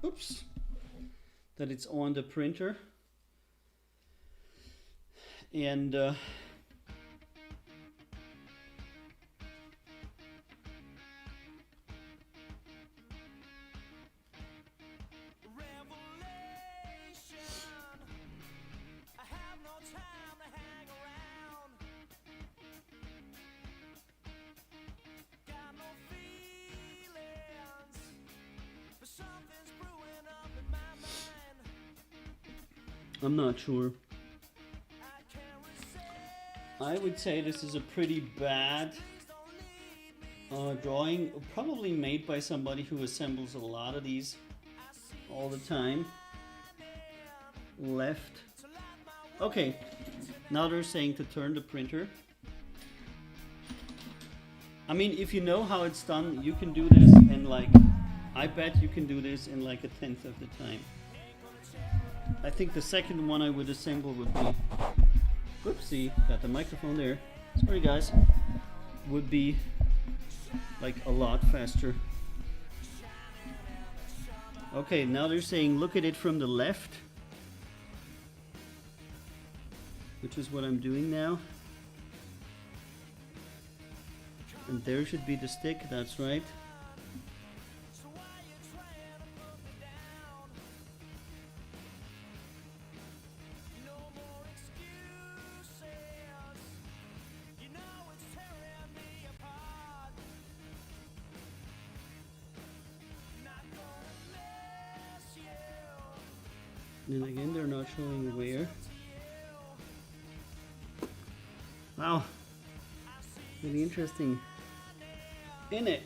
oops, that it's on the printer, and I'm not sure. I would say this is a pretty bad drawing, probably made by somebody who assembles a lot of these all the time. Left. Okay, now they're saying to turn the printer. I mean, if you know how it's done, you can do this in like, I bet you can do this in like 1/10 of the time. I think the second one I would assemble would be, whoopsie, got the microphone there, sorry guys, would be like a lot faster. Okay, now they're saying look at it from the left, which is what I'm doing now. And there should be the stick, that's right. Then again, they're not showing where. Wow, really interesting, isn't it?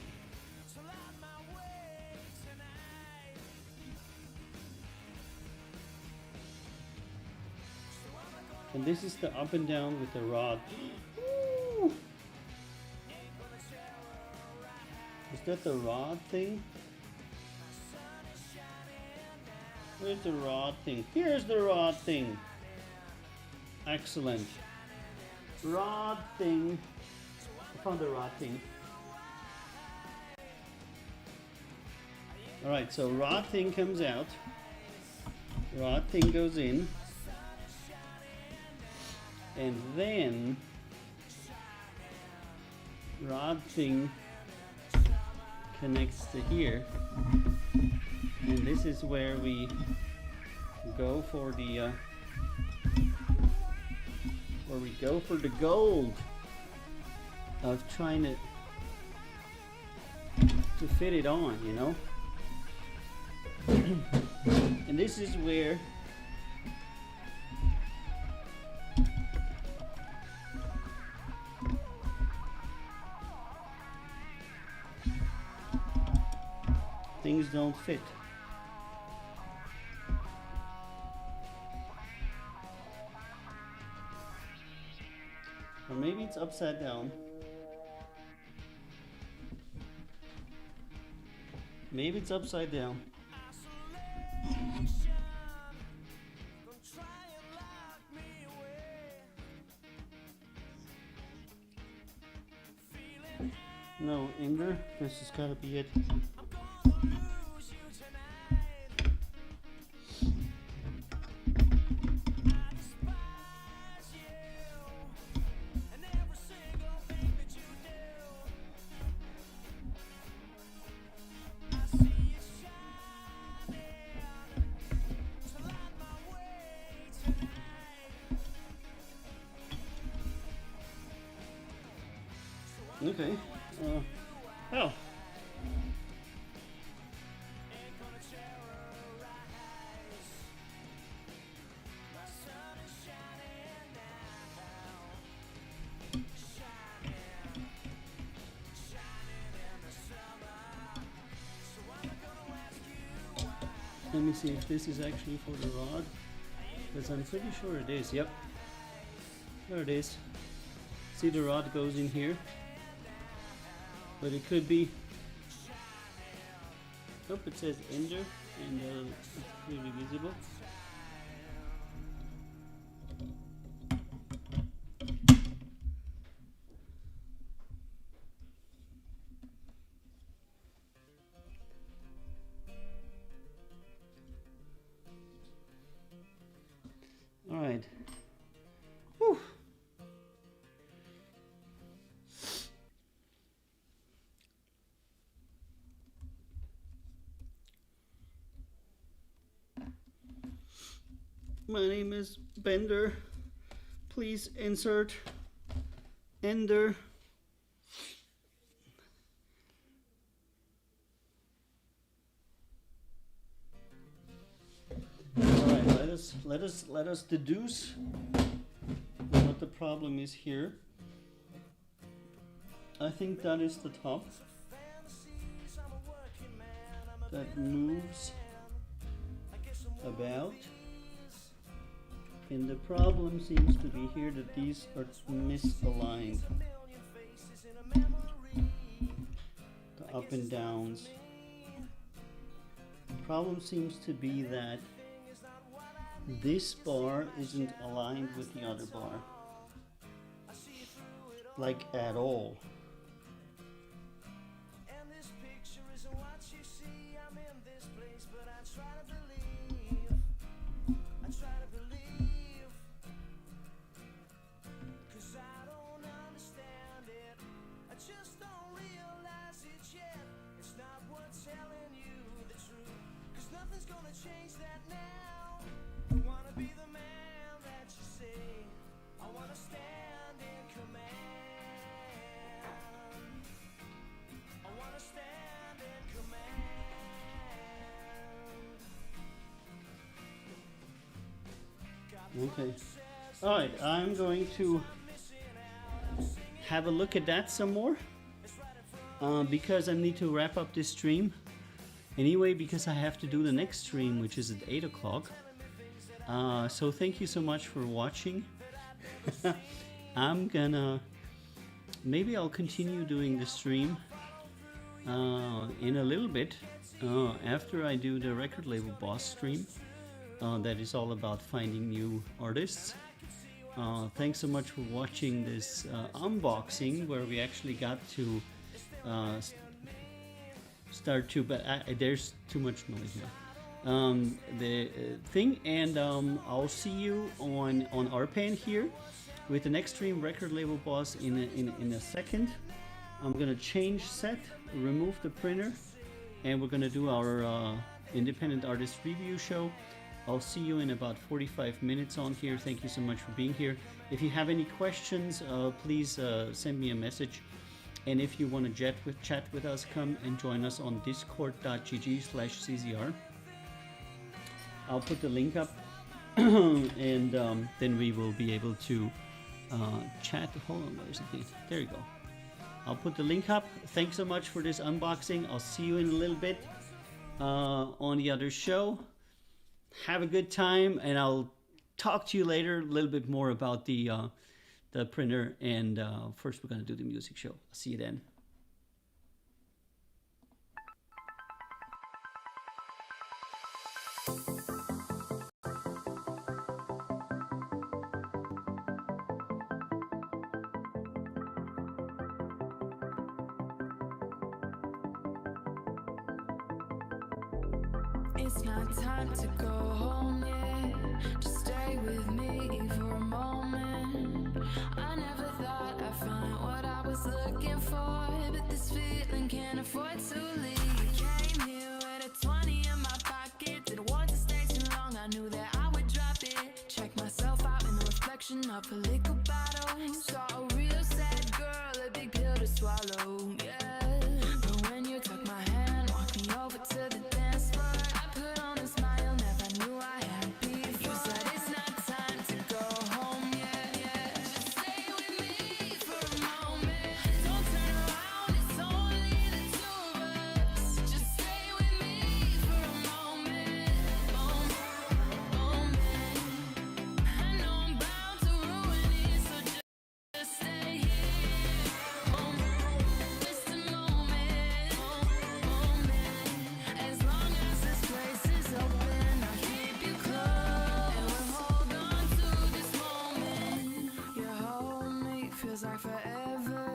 And this is the up and down with the rod. Is that the rod thing? Where's the rod thing? Here's the rod thing. Excellent. Rod thing. I found the rod thing. Alright, so rod thing comes out. Rod thing goes in. And then rod thing connects to here. And this is where we go for the gold of trying to fit it on, you know. And this is where things don't fit. Or maybe it's upside down. Maybe it's upside down. No, Inger, this has gotta be it. Okay. Oh. Let me see if this is actually for the rod, because I'm pretty sure it is. Yep. There it is. See, the rod goes in here. But it could be. Oh, it says Ender, and it's clearly visible. My name is Bender. Please insert Ender. Alright, let us deduce what the problem is here. I think that is the top that moves about, and the problem seems to be here that these are misaligned, the up and downs. The problem seems to be that this bar isn't aligned with the other bar, like at all. Okay. Alright, I'm going to have a look at that some more because I need to wrap up this stream anyway, because I have to do the next stream, which is at 8 o'clock. So thank you so much for watching. Maybe I'll continue doing the stream in a little bit after I do the record label boss stream. That is all about finding new artists. Thanks so much for watching this unboxing where we actually got to start to, but there's too much noise here. The thing, and I'll see you on RPAN here with the next stream, record label boss, in a second. I'm gonna change set, remove the printer, and we're gonna do our independent artist review show. I'll see you in about 45 minutes on here. Thank you so much for being here. If you have any questions, please send me a message. And if you want to chat with us, come and join us on discord.gg/czr. I'll put the link up and then we will be able to chat. Hold on, where's it? There you go. I'll put the link up. Thanks so much for this unboxing. I'll see you in a little bit on the other show. Have a good time, and I'll talk to you later a little bit more about the printer, and first we're going to do the music show. I'll see you then. It's not time to go home yet. Just stay with me for a moment. I never thought I'd find what I was looking for, but this feeling can't afford to leave. Came here with a 20 in my pocket. Didn't want to stay too long. I knew that I would drop it. Check myself out in the reflection of a liquor bottle. Saw a real sad girl, a big pill to swallow. Yeah, but when you took my hand, walked me over to the dance floor. Put on a smile, never knew I had before. You said it's not time to go home yet. Just stay with me for a moment. Don't turn around, it's only the two of us. Just stay with me for a moment. I know I'm bound to ruin it, so just stay here. Just a moment. As long as this place is open, I'll keep you close. And we'll hold on to this moment. You hold me, feels like forever.